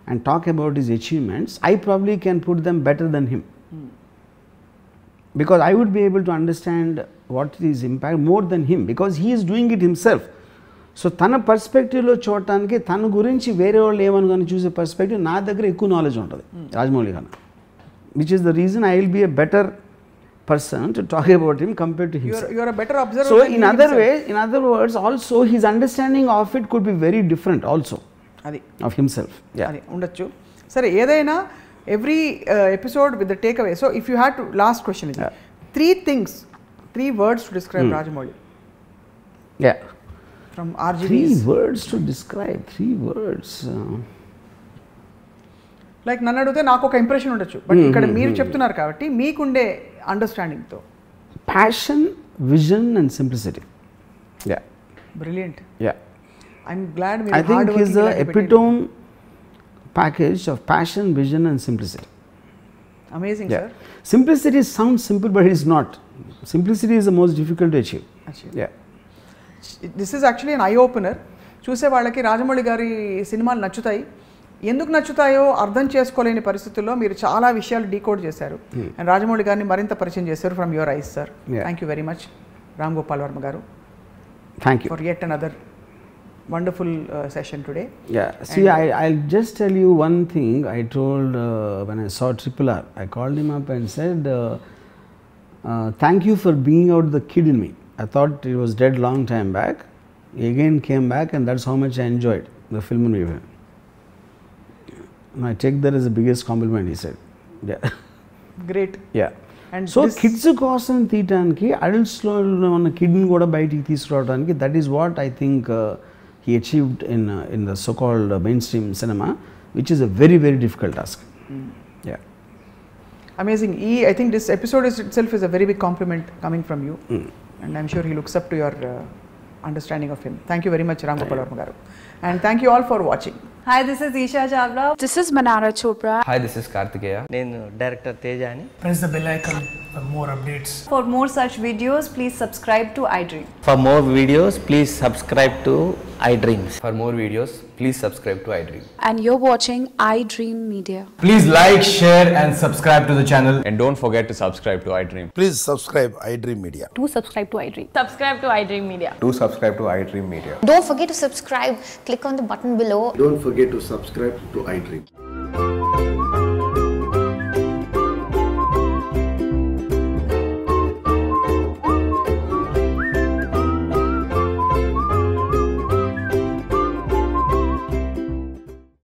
and talk about his achievements, I probably can put them better than him. Because I would be able to understand what is impact more than him, because he is doing it himself. So తన పర్స్పెక్టివ్లో చూడటానికి, తన గురించి వేరే వాళ్ళు ఏమనుకొని చూసే పర్స్పెక్టివ్ నా దగ్గర ఎక్కువ నాలెడ్జ్ ఉంటుంది రాజమౌళి కన్నా, which is the reason I will be a better person to talk about him compared to himself. You are a better observer. So in other words, also his understanding of it could be very different also. Adi of himself. Adi undachchu. Sare edaina every episode with the takeaway. So if you had to, last question is, three words to describe Rajamouli. From RGV's. 3 words to describe. 3 words. Like నన్ను అడిగితే నాకు ఒక ఇంప్రెషన్ ఉండొచ్చు, బట్ ఇక్కడ మీరు చెప్తున్నారు కాబట్టి మీకుండే అండర్స్టాండింగ్తో. Passion, vision and simplicity. Brilliant. I'm glad I think he's the epitome package of passion, vision and simplicity. Amazing, sir. Simplicity sounds simple, but it is not. Simplicity is the most difficult to achieve. This is actually an eye opener. చూసే వాళ్ళకి రాజమౌళి గారి సినిమాలు నచ్చుతాయి, ఎందుకు నచ్చుతాయో అర్థం చేసుకోలేని పరిస్థితుల్లో మీరు చాలా విషయాలు డీకోడ్ చేశారు అండ్ రాజమౌళి గారిని మరింత పరిచయం చేశారు from your eyes, sir. Thank you very much Ram Gopal Varma గారు. Thank you for yet another wonderful session today. See, I'll just tell you one thing I told when I saw Triple R. I called him up and said, thank you for bringing out the kid in me. I thought it was dead long time back. He again came back and that's how much I enjoyed the film and review. I take that as the biggest compliment, he said. Great. And so kids కోసం తీయటానికి అడల్ట్స్లో ఉన్న కిడ్ని కూడా బయటికి తీసుకురావడానికి, that is what I think he achieved in the so-called mainstream cinema, which is a very, very difficult task. Amazing. I think this episode itself is a very big compliment coming from you, and I'm sure he looks up to your understanding of him. Thank you very much, Ram Gopal Varma garu, and thank you all for watching. Hi, this is Isha Chavla. This is Manara Chopra. Hi, this is Kartikeya. నేను డైరెక్టర్ తేజ అని. Press the bell icon for more updates. For more such videos, please subscribe to iDream. For more videos, please subscribe to iDreams. For more videos, please subscribe to iDream. And you're watching iDream Media. Please like, share and subscribe to the channel. And don't forget to subscribe to iDream. Please subscribe iDream Media. Do subscribe to iDream. Subscribe to iDream Media. Do subscribe to iDream Media. Don't forget to subscribe. Click on the button below. Don't forget to subscribe to iDream.